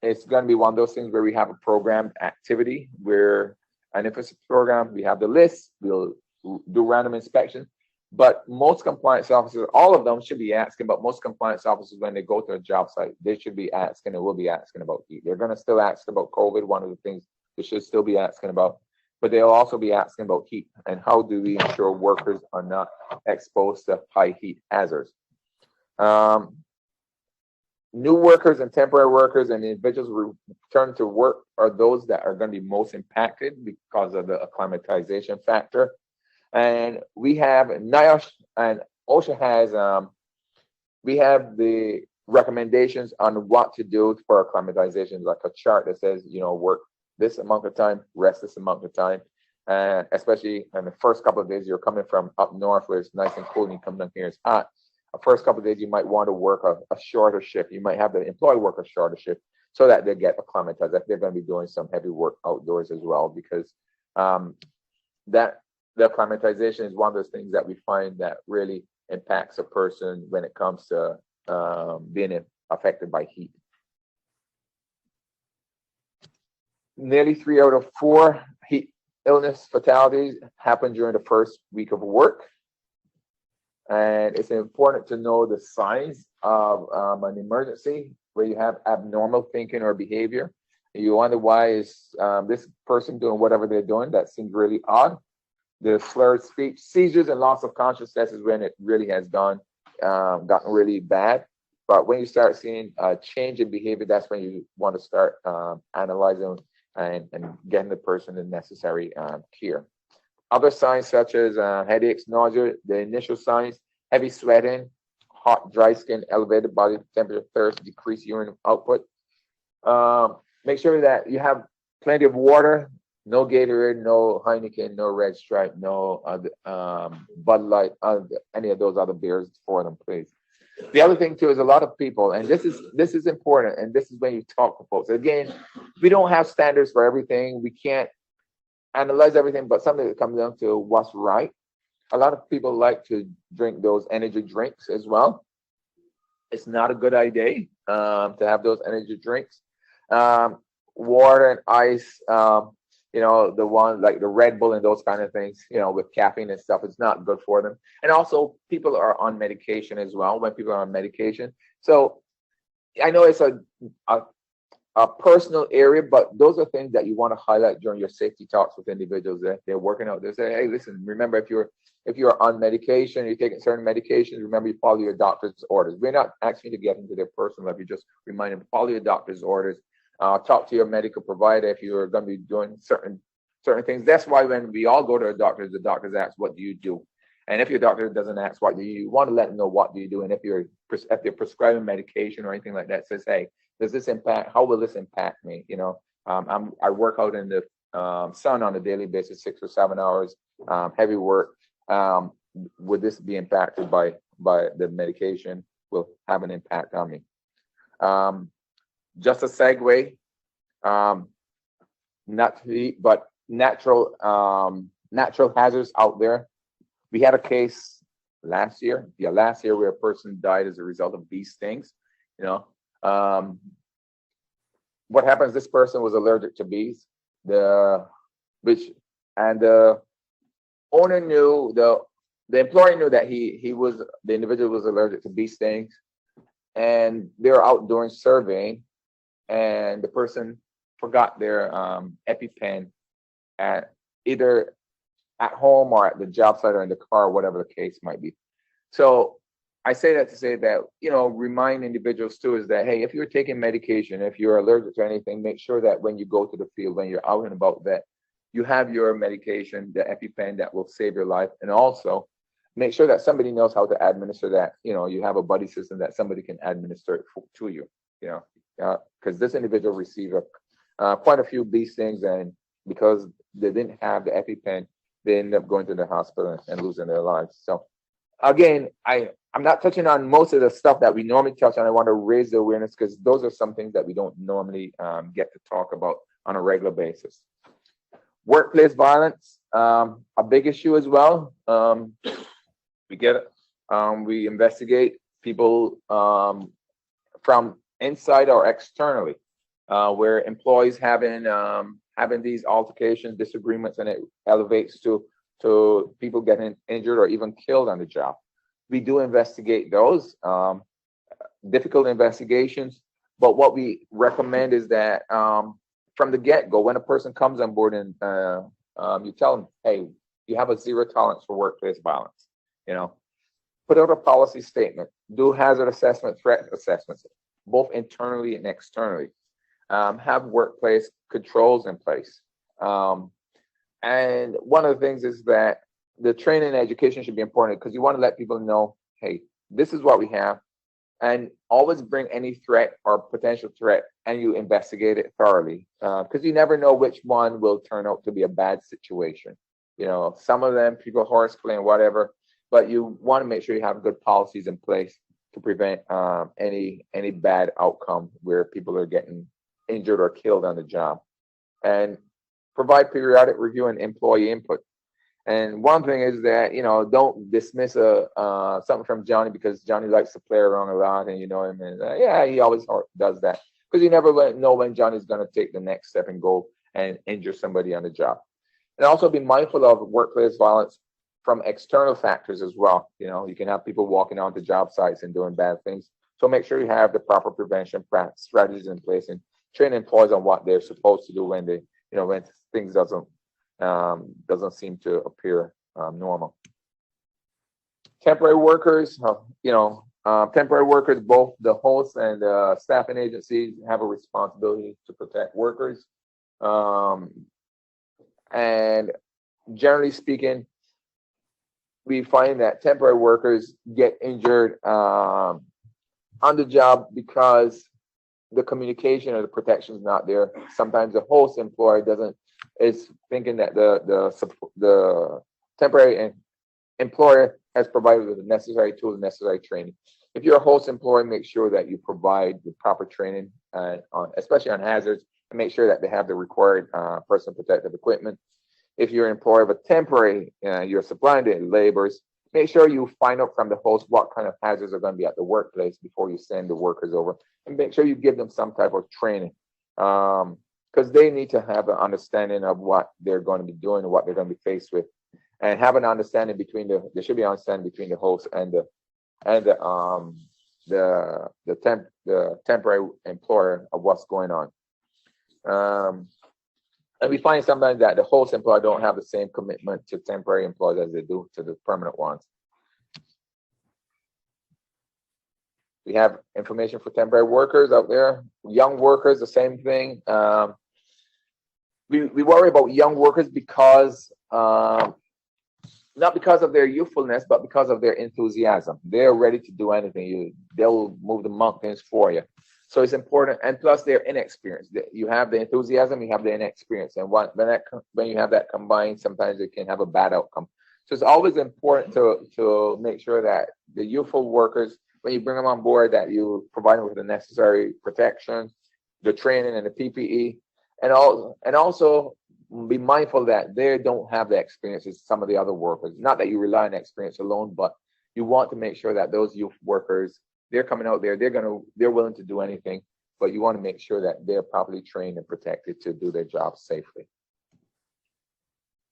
it's going to be one of those things where we have a programmed activity where an emphasis program, we have the list, we'll do random inspections. But most compliance officers, all of them should be asking, but most compliance officers, when they go to a job site, they should be asking and will be asking about heat. They're going to still ask about COVID, one of the things they should still be asking about, but they'll also be asking about heat and how do we ensure workers are not exposed to high heat hazards. New workers and temporary workers and individuals who return to work are those that are going to be most impacted because of the acclimatization factor. And we have NIOSH and OSHA has, we have the recommendations on what to do for acclimatization, like a chart that says, you know, work this amount of time, rest this amount of time. And especially in the first couple of days, you're coming from up north where it's nice and cool and you come down here, it's hot. The first couple of days, you might want to work a shorter shift. You might have the employee work a shorter shift so that they get acclimatized, that they're going to be doing some heavy work outdoors as well, because the acclimatization is one of those things that we find that really impacts a person when it comes to being affected by heat. Nearly 3 out of 4 heat illness fatalities happen during the first week of work. And it's important to know the signs of an emergency where you have abnormal thinking or behavior. You wonder why is this person doing whatever they're doing that seems really odd. The slurred speech, seizures, and loss of consciousness is when it really has gotten really bad. But when you start seeing a change in behavior, that's when you want to start analyzing and getting the person the necessary care. Other signs such as headaches, nausea, the initial signs, heavy sweating, hot, dry skin, elevated body temperature, thirst, decreased urine output. Make sure that you have plenty of water, no Gatorade, no Heineken, no Red Stripe, no Bud Light, any of those other beers for them, please. The other thing too is a lot of people, and this is important, and this is when you talk to folks. Again, we don't have standards for everything. We can't analyze everything, but something that comes down to what's right. A lot of people like to drink those energy drinks as well. It's not a good idea to have those energy drinks. Water and ice, the one like the Red Bull and those kind of things, with caffeine and stuff, it's not good for them. And also people are on medication as well when people are on medication. So I know it's a personal area, but those are things that you want to highlight during your safety talks with individuals that they're working out. They say, hey, listen, remember if you're on medication, you're taking certain medications, remember you follow your doctor's orders. We're not asking you to get into their personal life. You just remind them, follow your doctor's orders. Talk to your medical provider if you're going to be doing certain things. That's why when we all go to the doctors ask, what do you do? And if your doctor doesn't ask what do you want to let them know what do you do. And if they're prescribing medication or anything like that, says, hey, does this impact? How will this impact me? I work out in the sun on a daily basis, 6 or 7 hours, heavy work. Would this be impacted by the medication? Will have an impact on me. Just a segue, not to eat, but natural hazards out there. We had a case last year where a person died as a result of bee stings. What happens? This person was allergic to bees. The owner knew, the employee knew that the individual was allergic to bee stings, and they were out doing surveying, and the person forgot their EpiPen either at home or at the job site or in the car, whatever the case might be. So I say that to say that, remind individuals too is that, hey, if you're taking medication, if you're allergic to anything, make sure that when you go to the field, when you're out and about, that you have your medication, the EpiPen that will save your life. And also make sure that somebody knows how to administer that. You have a buddy system that somebody can administer it to you, because this individual received quite a few bee stings, and because they didn't have the EpiPen, they ended up going to the hospital and losing their lives. So again, I'm not touching on most of the stuff that we normally touch on. I want to raise the awareness because those are some things that we don't normally get to talk about on a regular basis. Workplace violence, a big issue as well. We get it. We investigate people from inside or externally, where employees having these altercations, disagreements, and it elevates to people getting injured or even killed on the job. We do investigate those difficult investigations, but what we recommend is that from the get-go, when a person comes on board and you tell them, hey, you have a zero tolerance for workplace violence, put out a policy statement, do hazard assessment, threat assessments, both internally and externally, have workplace controls in place. And one of the things is that the training and education should be important because you want to let people know, hey, this is what we have, and always bring any threat or potential threat and you investigate it thoroughly, because you never know which one will turn out to be a bad situation. Some of them people horseplay and whatever, but you want to make sure you have good policies in place to prevent any bad outcome where people are getting injured or killed on the job. And provide periodic review and employee input. And one thing is that, don't dismiss something from Johnny because Johnny likes to play around a lot and him, and yeah, he always does that because you never know when Johnny's going to take the next step and go and injure somebody on the job. And also be mindful of workplace violence from external factors as well. You know, you can have people walking onto job sites and doing bad things. So make sure you have the proper prevention strategies in place and train employees on what they're supposed to do when they, you know, when things doesn't seem to appear normal. Temporary workers, temporary workers, both the hosts and the staffing agencies have a responsibility to protect workers. And generally speaking, we find that temporary workers get injured on the job because the communication or the protection is not there. Sometimes the host employer is thinking that the temporary employer has provided the necessary tools and necessary training. If you're a host employer, make sure that you provide the proper training, especially on hazards, and make sure that they have the required personal protective equipment. If you're an employer of a temporary, you're supplying the laborers, make sure you find out from the host what kind of hazards are going to be at the workplace before you send the workers over, and make sure you give them some type of training, because they need to have an understanding of what they're going to be doing and what they're going to be faced with, and have an understanding there should be an understanding between the host and the temporary employer of what's going on. And we find sometimes that the host employer don't have the same commitment to temporary employees as they do to the permanent ones. We have information for temporary workers out there. Young workers, the same thing. We worry about young workers because not because of their youthfulness, but because of their enthusiasm. They're ready to do anything. They'll move the mountains for you. So it's important, and plus they're inexperienced. You have the enthusiasm, you have the inexperience, and when you have that combined, sometimes it can have a bad outcome. So it's always important to make sure that the youthful workers, when you bring them on board, that you provide them with the necessary protection, the training, and the PPE, and also be mindful that they don't have the experience as some of the other workers. Not that you rely on experience alone, but you want to make sure that those youth workers, they're coming out there, they're willing to do anything, but you want to make sure that they're properly trained and protected to do their job safely.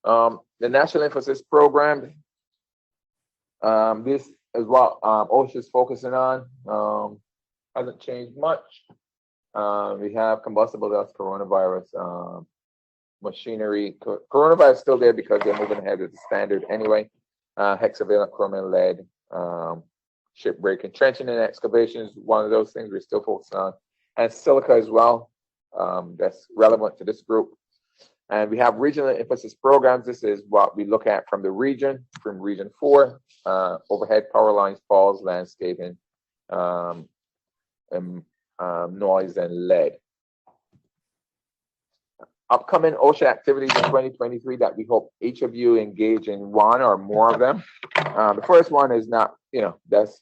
The National Emphasis Program, this is what OSHA is focusing on. Hasn't changed much. We have combustible dust, coronavirus, machinery. Coronavirus is still there because they're moving ahead with the standard anyway. Hexavalent, chromium, lead, shipbreaking, trenching and excavation is one of those things we're still focused on, and silica as well. That's relevant to this group. And we have regional emphasis programs. This is what we look at from region 4, overhead power lines, falls, landscaping, and noise and lead. Upcoming OSHA activities in 2023 that we hope each of you engage in one or more of them. The first one is that's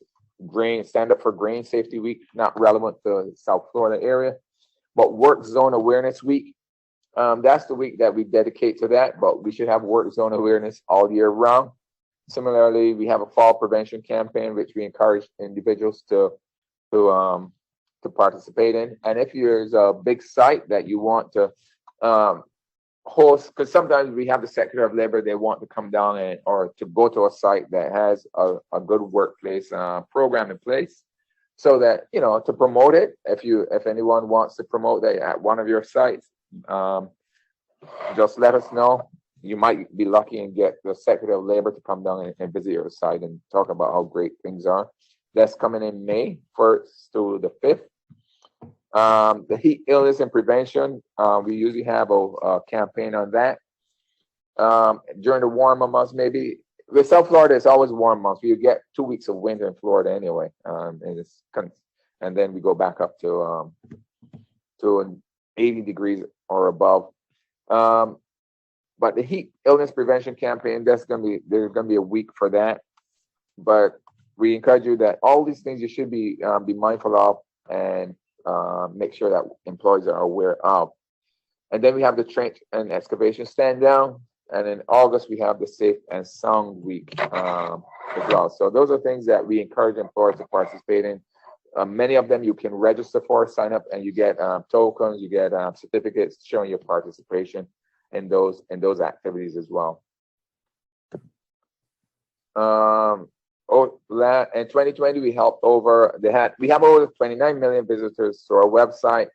Stand Up for Grain Safety Week, not relevant to South Florida area, but Work Zone Awareness Week. That's the week that we dedicate to that, but we should have work zone awareness all year round. Similarly, we have a fall prevention campaign, which we encourage individuals to participate in. And if there's a big site that you want to host, because sometimes we have the Secretary of Labor, they want to come down or to go to a site that has a good workplace program in place, so that to promote it. If anyone wants to promote that at one of your sites, just let us know. You might be lucky and get the Secretary of Labor to come down and visit your site and talk about how great things are. That's coming in May 1st to the 5th. The heat illness and prevention, we usually have a campaign on that. During the warmer months, maybe with South Florida, it's always warm months. You get 2 weeks of winter in Florida anyway, and then we go back up to 80 degrees or above. But the heat illness prevention campaign, there's gonna be a week for that. But we encourage you that all these things you should be mindful of and make sure that employees are aware of. And then we have the trench and excavation stand down. And in August, we have the Safe and Sound Week as well. So those are things that we encourage employers to participate in. Many of them you can register for, sign up, and you get tokens, you get certificates showing your participation in those activities as well. In 2020, we have over 29 million visitors to our website.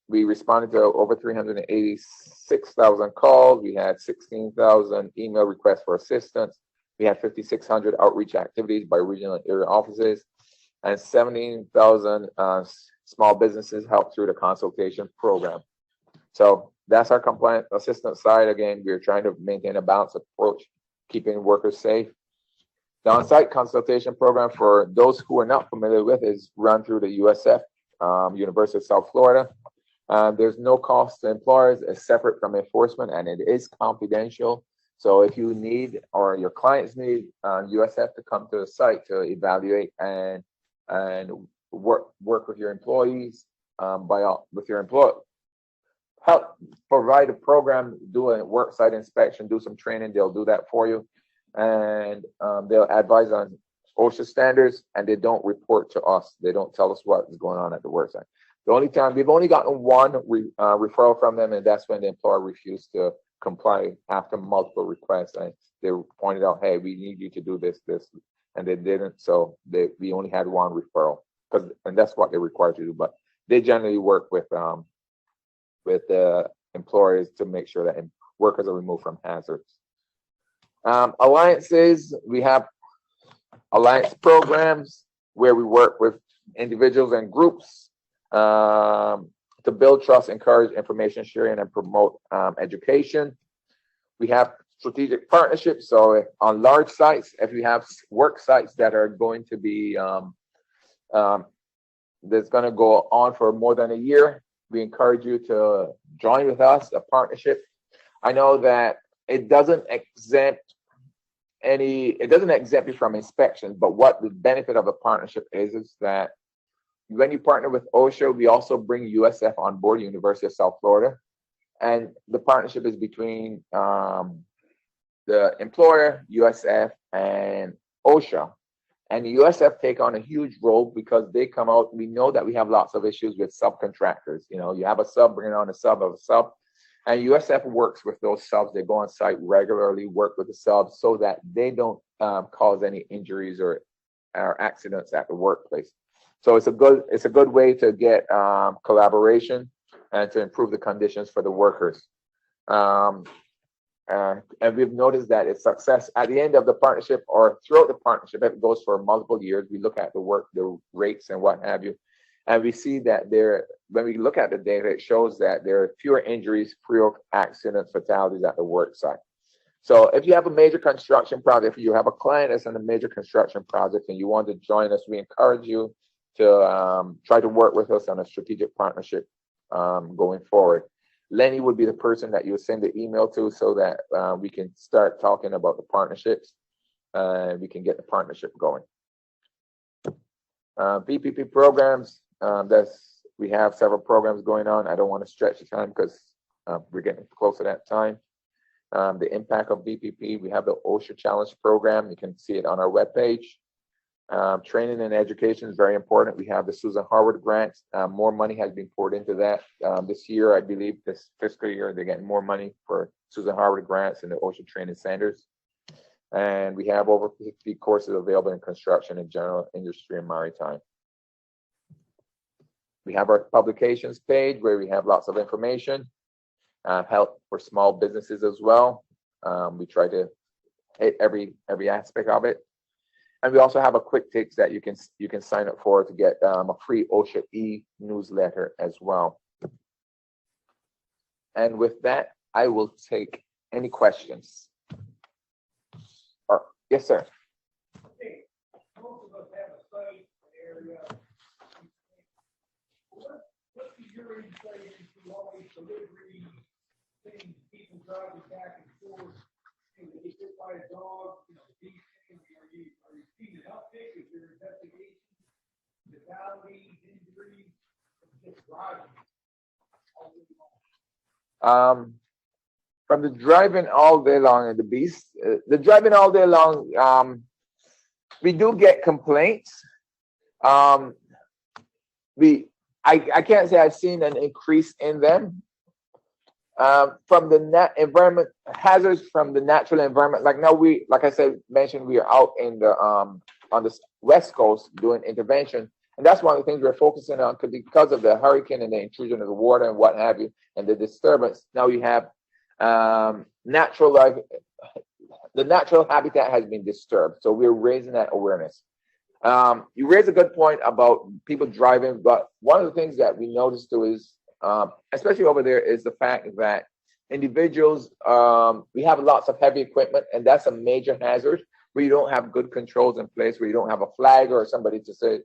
We responded to over 386,000 calls. We had 16,000 email requests for assistance. We had 5,600 outreach activities by regional and area offices, and 17,000 small businesses helped through the consultation program. So that's our compliance assistance side. Again, we're trying to maintain a balanced approach, keeping workers safe. The on-site consultation program, for those who are not familiar with, is run through the USF, University of South Florida. There's no cost to employers. It's separate from enforcement, and it is confidential. So if you need, or your clients need, USF to come to the site to evaluate and work with your employees, with your employer, help provide a program, do a work site inspection, do some training. They'll do that for you, and they'll advise on OSHA standards, and they don't report to us. They don't tell us what is going on at the work site. The only time we've only gotten one referral from them, and that's when the employer refused to comply after multiple requests. And they pointed out, "Hey, we need you to do this," and they didn't. So we only had one referral, and that's what they're required to do. But they generally work with the employers to make sure that workers are removed from hazards. Alliances, we have alliance programs where we work with individuals and groups to build trust, encourage information sharing, and promote education. We have strategic partnerships. So on large sites, if you have work sites that are going to be that's going to go on for more than a year, we encourage you to join with us, a partnership. I know that it doesn't exempt you from inspection, but what the benefit of a partnership is that when you partner with OSHA, we also bring USF on board, University of South Florida. And the partnership is between the employer, USF, and OSHA. And the USF take on a huge role because they come out. We know that we have lots of issues with subcontractors. You know, you have a sub, bringing on a sub of a sub. And USF works with those subs. They go on site regularly, work with the subs so that they don't cause any injuries or accidents at the workplace. So it's a good way to get collaboration and to improve the conditions for the workers. And we've noticed that it's success at the end of the partnership or throughout the partnership. If it goes for multiple years, we look at the rates and what have you. And we see that when we look at the data, it shows that there are fewer injuries, fewer accidents, fatalities at the work site. So if you have a major construction project, if you have a client that's in a major construction project and you want to join us, we encourage you to try to work with us on a strategic partnership going forward. Lenny would be the person that you would send the email to so that we can start talking about the partnerships and we can get the partnership going. VPP programs, we have several programs going on. I don't want to stretch the time because we're getting close to that time. The impact of VPP, we have the OSHA Challenge program. You can see it on our webpage. Training and education is very important. We have the Susan Harvard grants. More money has been poured into that. This year, I believe this fiscal year, they're getting more money for Susan Harvard grants and the OSHA training centers. And we have over 50 courses available in construction and general industry and maritime. We have our publications page where we have lots of information, help for small businesses as well. We try to hit every aspect of it. And we also have a quick tips that you can sign up for to get a free OSHA e-newsletter as well. And with that, I will take any questions. Yes, sir. Hey, most of us have a site area. What do your insight into all these delivery things, people driving back and forth, they get hit by a dog, these things, are you seeing an uptick? Is there investigation, fatalities, injuries, just driving all day long? From the driving all day long and the driving all day long, we do get complaints. I can't say I've seen an increase in them. From the environment hazards from the natural environment. Like now like I said, mentioned, we are out in the on the West Coast doing intervention, and that's one of the things we're focusing on because of the hurricane and the intrusion of the water and what have you, and the disturbance. Now you have natural life. The natural habitat has been disturbed, so we're raising that awareness. You raise a good point about people driving, but one of the things that we noticed too is, especially over there, is the fact that individuals, we have lots of heavy equipment, and that's a major hazard where you don't have good controls in place, where you don't have a flag or somebody to say,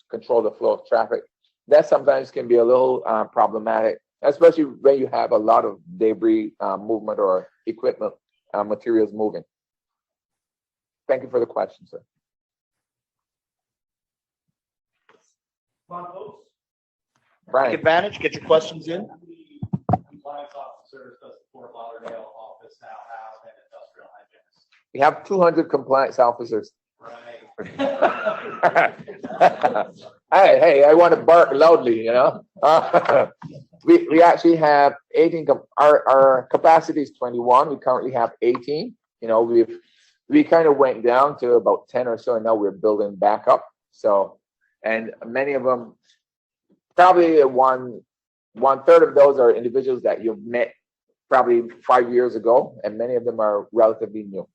control the flow of traffic. That sometimes can be a little problematic, especially when you have a lot of debris movement or equipment materials moving. Thank you for the question, sir. Come on, folks. Take Brian. advantage, get your questions in. How many compliance officers does the Fort Lauderdale office now have an industrial hygienist? We have 200 compliance officers. Right. Hey, I want to bark loudly, we actually have 18. Our capacity is 21. We currently have 18. We kind of went down to about 10 or so, and now we're building back up. So, and many of them, probably one third of those are individuals that you've met probably 5 years ago, and many of them are relatively new.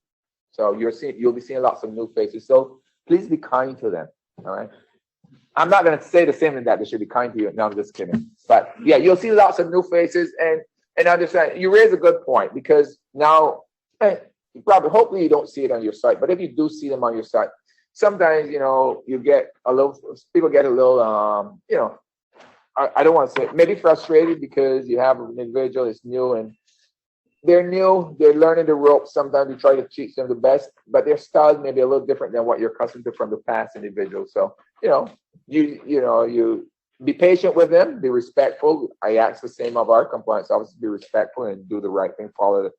So you'll be seeing lots of new faces. So please be kind to them. All right. I'm not going to say the same in that they should be kind to you. No, I'm just kidding. But yeah, you'll see lots of new faces, and understand. You raise a good point, because now, hopefully you don't see it on your site, but if you do see them on your site, sometimes you get people get a little I don't want to say maybe frustrated, because you have an individual that's new and they're learning the ropes. Sometimes you try to teach them the best, but their style may be a little different than what you're accustomed to from the past individual. So, you be patient with them, be respectful. I ask the same of our compliance officers, be respectful and do the right thing, follow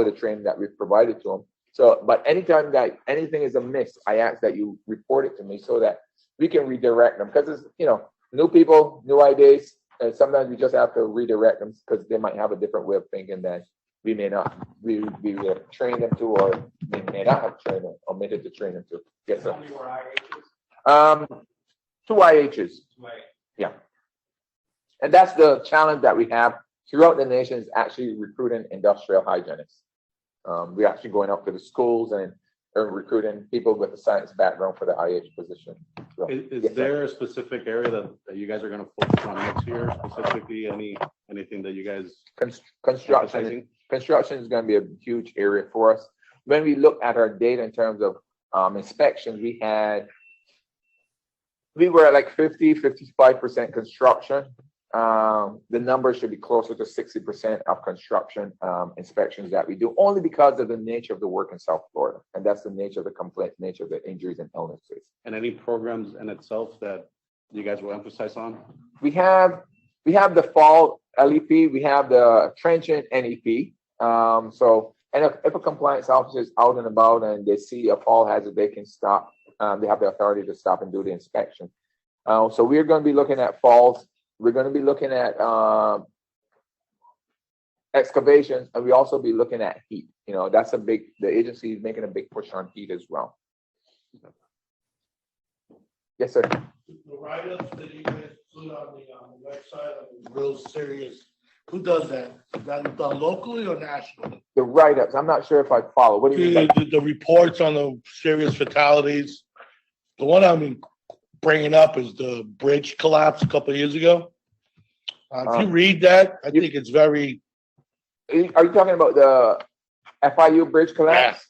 the training that we've provided to them. So, but anytime that anything is amiss, I ask that you report it to me so that we can redirect them, because it's, new people, new ideas, and sometimes we just have to redirect them because they might have a different way of thinking that we may not, we have trained them to, or we may not have trained them, omitted to train them to. Yes, sir. How many more IHs? 2 IHs. Yeah. And that's the challenge that we have throughout the nation, is actually recruiting industrial hygienists. We're actually going up to the schools and recruiting people with a science background for the IH position. So, Is yes, there a specific area that you guys are going to focus on next year? Specifically, anything that you guys construction is going to be a huge area for us. When we look at our data in terms of inspections, we were at like 55% construction. The number should be closer to 60% of construction inspections that we do, only because of the nature of the work in South Florida. And that's the nature of the complaint, nature of the injuries and illnesses. and any programs in itself that you guys will emphasize on? We have the fall LEP, we have the trenchant NEP. And if a compliance officer is out and about and they see a fall hazard, they can stop. They have the authority to stop and do the inspection. So we're going to be looking at falls. We're going to be looking at excavations, and we also be looking at heat. The agency is making a big push on heat as well. Yes, sir. The write-ups that you guys put on the website, real serious. Who does that? Is that done locally or nationally? The write-ups, I'm not sure if I follow. What do you mean? The reports on the serious fatalities. The one I'm bringing up is the bridge collapse a couple of years ago. If you read that, I think it's very. Are you talking about the FIU bridge collapse?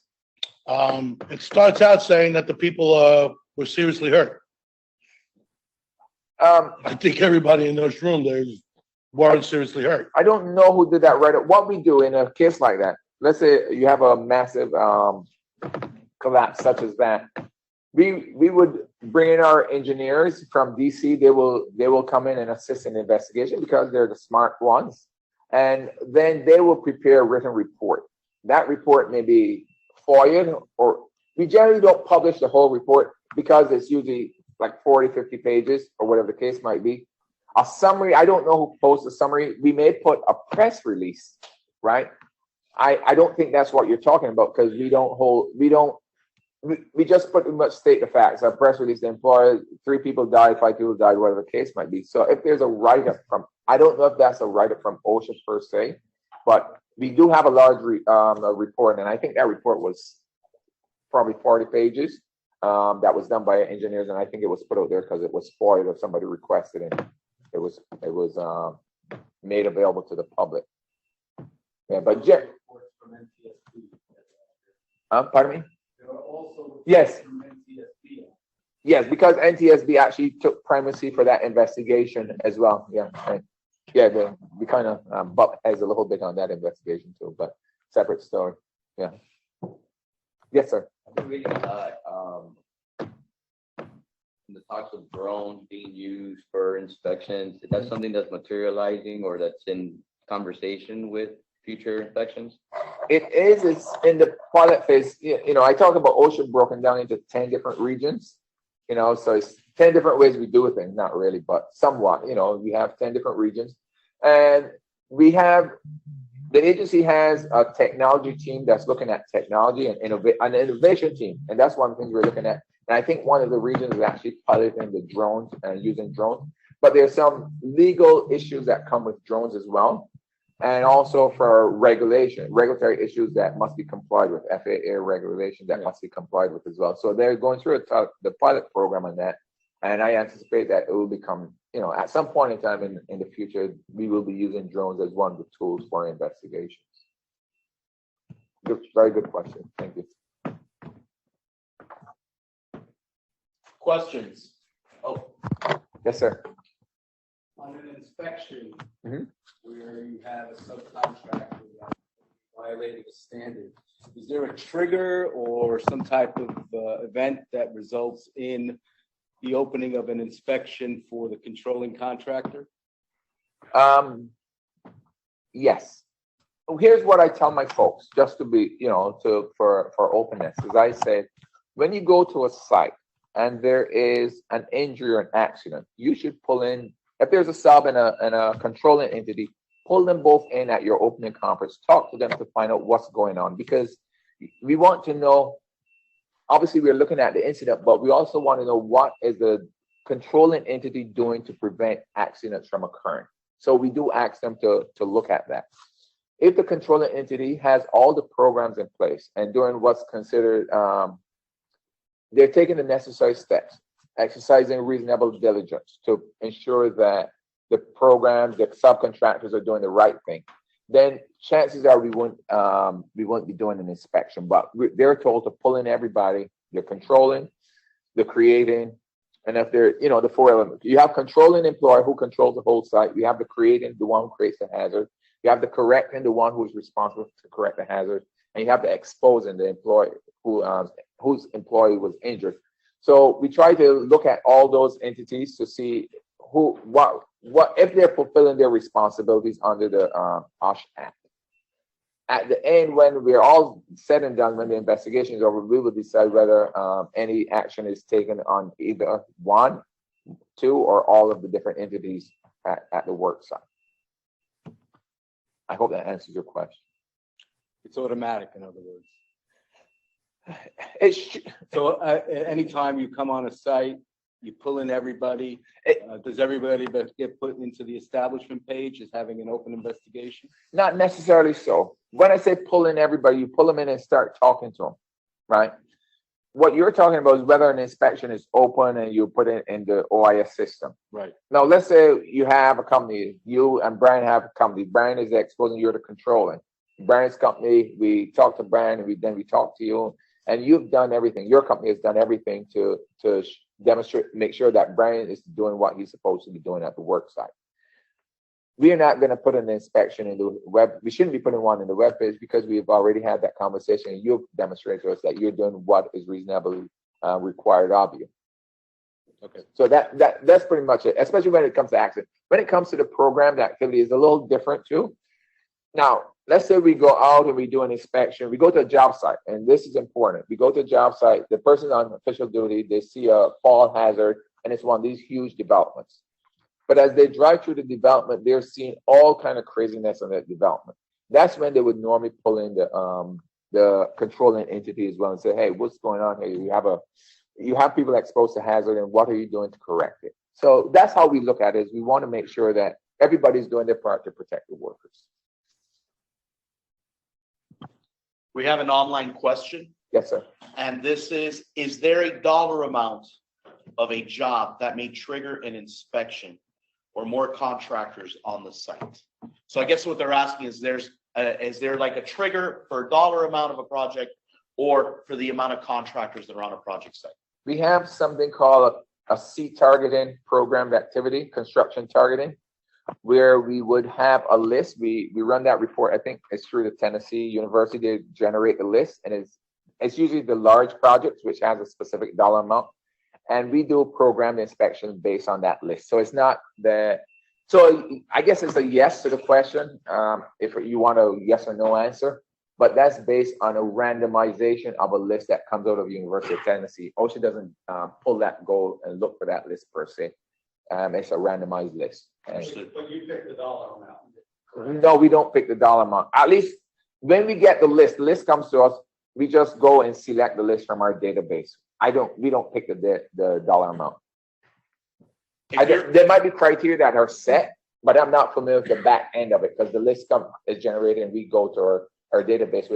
It starts out saying that the people were seriously hurt. I think everybody in this room weren't seriously hurt. I don't know who did that write-up. What we do in a case like that, let's say you have a massive collapse such as that, we would bring in our engineers from DC. They will come in and assist in the investigation because they're the smart ones, and then they will prepare a written report. That report may be FOIA, or we generally don't publish the whole report because it's usually like 40, 50 pages or whatever the case might be. A summary, I don't know who posts a summary. We may put a press release, right? I don't think that's what you're talking about because we just pretty much state the facts. A press release, the employer, 3 people died, 5 people died, whatever the case might be. So if there's a write-up from, I don't know if that's a write-up from OSHA per se, but we do have a large report, and I think that report was probably 40 pages. That was done by engineers, and I think it was put out there because it was spoiled or somebody requested it. It was made available to the public. Yeah, but pardon me? Yes. Yes, because NTSB actually took primacy for that investigation as well. Yeah, right. Yeah, we kind of butt heads a little bit on that investigation too, but separate story. Yeah. Yes, sir. I've been reading a lot in the talks of drones being used for inspections. Is that something that's materializing or that's in conversation with future inspections? It is. It's in the pilot phase. You know, I talk about OSHA broken down into 10 different regions. You know, so it's 10 different ways we do things. Not really, but somewhat. You know, we have 10 different regions, and we have the agency has a technology team that's looking at technology and an innovation team, and that's one of the things we're looking at. And I think one of the regions is actually piloting the drones and using drones. But there's some legal issues that come with drones as well. And also for regulatory issues that must be complied with, FAA regulations that must be complied with as well. So they're going through the pilot program on that. And I anticipate that it will become, you know, at some point in time in the future, we will be using drones as one of the tools for investigations. Good, very good question. Thank you. Questions? Oh, yes, sir. On an inspection, Mhm. where you have a subcontractor that violated a standard, is there a trigger or some type of event that results in the opening of an inspection for the controlling contractor? Yes. Here's what I tell my folks, just to be, you know, for openness, as I say, when you go to a site and there is an injury or an accident, you should pull in. If there's a sub and a controlling entity, pull them both in at your opening conference. Talk to them to find out what's going on, because we want to know. Obviously, we're looking at the incident, but we also want to know what is the controlling entity doing to prevent accidents from occurring. So we do ask them to look at that. If the controlling entity has all the programs in place and doing what's considered, they're taking the necessary steps, exercising reasonable diligence to ensure that the programs, the subcontractors are doing the right thing, then chances are we won't be doing an inspection. But they're told to pull in everybody. They're controlling, they're creating, and if they're, you know, the 4 elements. You have controlling employee who controls the whole site. You have the creating, the one who creates the hazard. You have the correcting, the one who is responsible to correct the hazard, and you have the exposing, the employee whose employee was injured. So we try to look at all those entities to see what if they're fulfilling their responsibilities under the OSHA Act. At the end, when we're all said and done, when the investigation is over, we will decide whether any action is taken on either 1, 2, or all of the different entities at the work site. I hope that answers your question. It's automatic, in other words. It's So anytime you come on a site, you pull in everybody. Does everybody get put into the establishment page as having an open investigation? not necessarily so. When I say pull in everybody, you pull them in and start talking to them, right? What you're talking about is whether an inspection is open and you put it in the OIS system. Right. Now, let's say you have a company, you and Brian have a company. Brian is exposing, you're the controlling. Brian's company, we talk to Brian and then we talk to you, and you've done everything. Your company has done everything to demonstrate, make sure that Brian is doing what he's supposed to be doing at the work site. We are not going to put an inspection in the web. We shouldn't be putting one in the web page because we've already had that conversation. And you've demonstrated to us that you're doing what is reasonably required of you. Okay. So that's pretty much it, especially when it comes to accident. When it comes to the program, the activity is a little different too. Now, let's say we go out and we do an inspection. We go to a job site, and this is important. We go to a job site, the person on official duty, they see a fall hazard, and it's one of these huge developments. But as they drive through the development, they're seeing all kind of craziness on that development. That's when they would normally pull in the controlling entity as well and say, hey, what's going on here? You have people exposed to hazard, and what are you doing to correct it? So that's how we look at it, is we want to make sure that everybody's doing their part to protect the workers. We have an online question, Yes, sir. and this is there a dollar amount of a job that may trigger an inspection or more contractors on the site? So I guess what they're asking is is there like a trigger for a dollar amount of a project or for the amount of contractors that are on a project site? We have something called a C targeting programmed activity, construction targeting, where we would have a list. We run that report. I think it's through the Tennessee University. They generate the list, and it's usually the large projects which has a specific dollar amount, and we do programmed inspections based on that list. So it's not that. So I guess it's a yes to the question, if you want a yes or no answer, but that's based on a randomization of a list that comes out of University of Tennessee. OSHA doesn't pull that goal and look for that list per se. It's a randomized list. Understood. But you pick the dollar amount. No, we don't pick the dollar amount. At least when we get the list comes to us, we just go and select the list from our database. We don't pick the dollar amount. There might be criteria that are set, but I'm not familiar with the back end of it because the list is generated and we go to our database,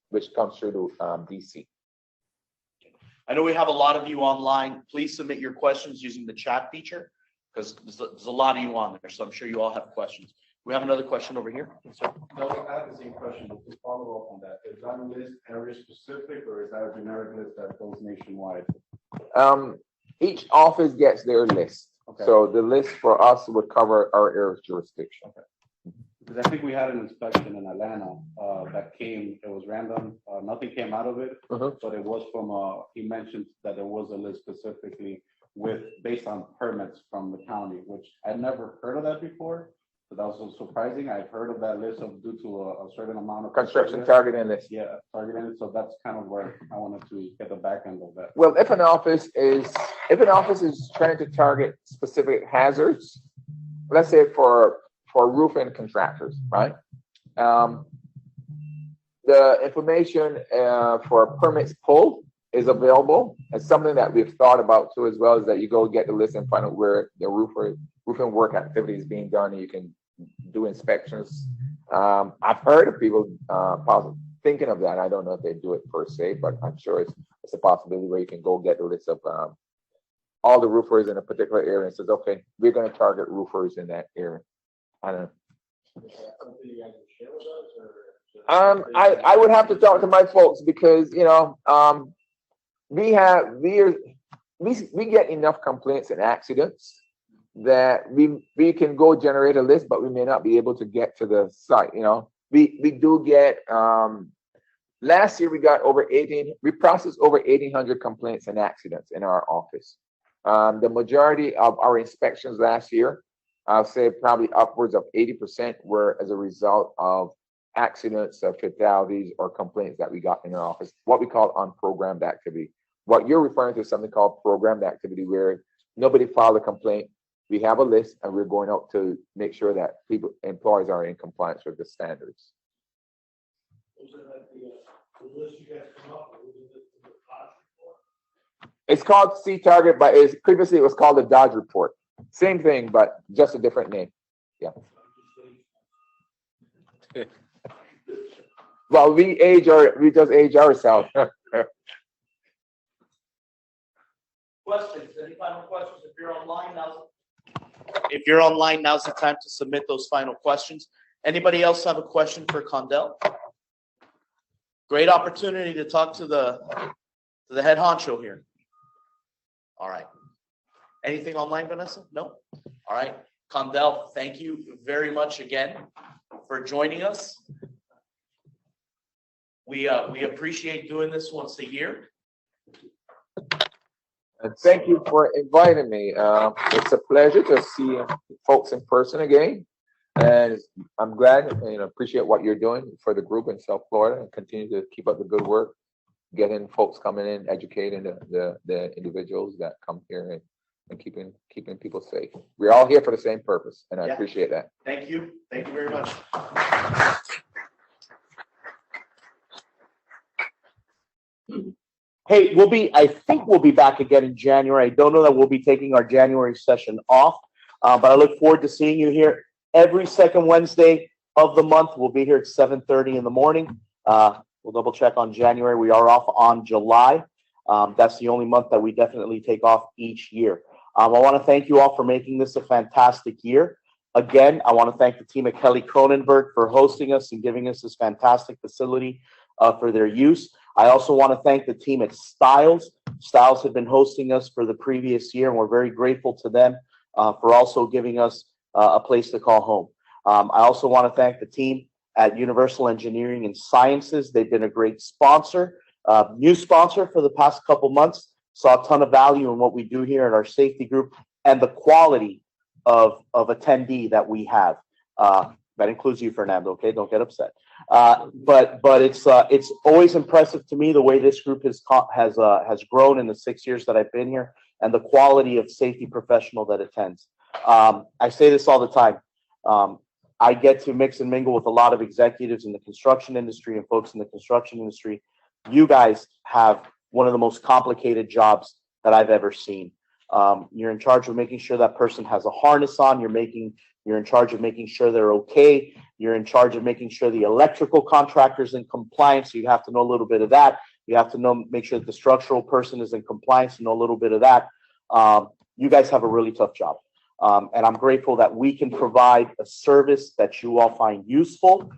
which comes through to DC. I know we have a lot of you online. Please submit your questions using the chat feature because there's a lot of you on there, so I'm sure you all have questions. We have another question over here. No, I have the same question, but to follow up on that, is that a list area specific or is that a generic list that goes nationwide? Each office gets their list. Okay. So the list for us would cover our area of jurisdiction. Because I think we had an inspection in Atlanta that came, it was random, nothing came out of it, but it was from, he mentioned that there was a list specifically based on permits from the county, which I'd never heard of that before. So that was so surprising. I've heard of that list due to a certain amount of Construction targeting list. Yeah, targeting. So that's kind of where I wanted to get the back end of that. Well, if an office is trying to target specific hazards, let's say for roofing contractors, right? The information for permits pulled is available. It's something that we've thought about too, as well, is that you go get the list and find out where the roofing work activity is being done, and you can do inspections. I've heard of people thinking of that. I don't know if they do it per se, but I'm sure it's a possibility where you can go get the list of all the roofers in a particular area and says, okay, we're going to target roofers in that area. I don't know. I would have to talk to my folks because we get enough complaints and accidents that we can go generate a list, but we may not be able to get to the site. We do get last year we processed over 1,800 complaints and accidents in our office. The majority of our inspections last year, I'll say probably upwards of 80% were as a result of accidents, fatalities, or complaints that we got in our office, what we call unprogrammed activity. What you're referring to is something called programmed activity, where nobody filed a complaint. We have a list and we're going out to make sure that employees are in compliance with the standards. It's called C Target, but previously it was called the Dodge Report. Same thing, but just a different name. Yeah. Well, we just age ourselves. Questions? Any final questions? If you're online, now's the time to submit those final questions. Anybody else have a question for Condell? Great opportunity to talk to the head honcho here. All right. Anything online, Vanessa? No? All right. Condell, thank you very much again for joining us. We appreciate doing this once a year. And thank you for inviting me. It's a pleasure to see folks in person again. And I'm glad and appreciate what you're doing for the group in South Florida, and continue to keep up the good work, getting folks coming in, educating the individuals that come here and and keeping people safe. We're all here for the same purpose, and I Yeah. appreciate that. Thank you. Thank you very much. Hey, I think we'll be back again in January. I don't know that we'll be taking our January session off, but I look forward to seeing you here every second Wednesday of the month. We'll be here at 7:30 in the morning. We'll double check on January. We are off on July. That's the only month that we definitely take off each year. I want to thank you all for making this a fantastic year. Again, I want to thank the team at Kelly Cronenberg for hosting us and giving us this fantastic facility for their use. I also want to thank the team at Styles. Styles had been hosting us for the previous year, and we're very grateful to them for also giving us a place to call home. I also want to thank the team at Universal Engineering and Sciences. They've been a great sponsor, new sponsor for the past couple months. Saw a ton of value in what we do here at our safety group and the quality of attendee that we have. That includes you, Fernando. Okay, don't get upset. But it's always impressive to me the way this group has grown in the 6 years that I've been here, and the quality of safety professional that attends. I say this all the time. I get to mix and mingle with a lot of executives in the construction industry and folks in the construction industry. You guys have one of the most complicated jobs that I've ever seen. You're in charge of making sure that person has a harness on. You're in charge of making sure they're okay. You're in charge of making sure the electrical contractor's in compliance. So you have to know a little bit of that. You have to make sure that the structural person is in compliance and know a little bit of that. You guys have a really tough job. And I'm grateful that we can provide a service that you all find useful.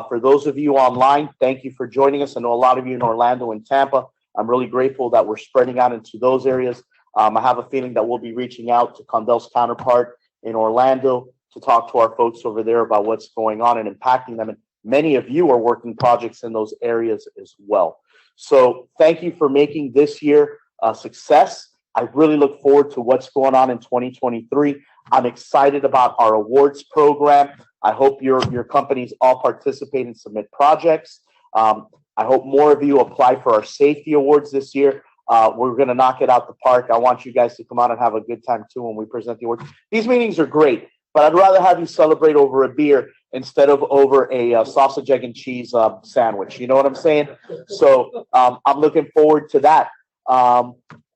For those of you online, thank you for joining us. I know a lot of you in Orlando and Tampa. I'm really grateful that we're spreading out into those areas. I have a feeling that we'll be reaching out to Condell's counterpart in Orlando to talk to our folks over there about what's going on and impacting them. And many of you are working projects in those areas as well. So thank you for making this year a success. I really look forward to what's going on in 2023. I'm excited about our awards program. I hope your companies all participate and submit projects. I hope more of you apply for our safety awards this year. We're going to knock it out the park. I want you guys to come out and have a good time too when we present the awards. These meetings are great, but I'd rather have you celebrate over a beer instead of over a sausage, egg, and cheese sandwich. You know what I'm saying? So I'm looking forward to that.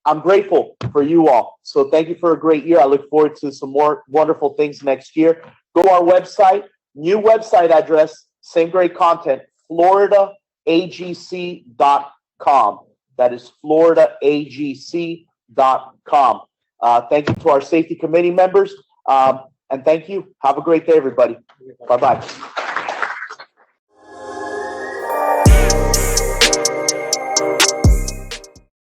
I'm grateful for you all. So thank you for a great year. I look forward to some more wonderful things next year. Go to our website, new website address, same great content, FloridaAGC.com. That is FloridaAGC.com. Thank you to our safety committee members. And thank you. Have a great day, everybody. Bye-bye.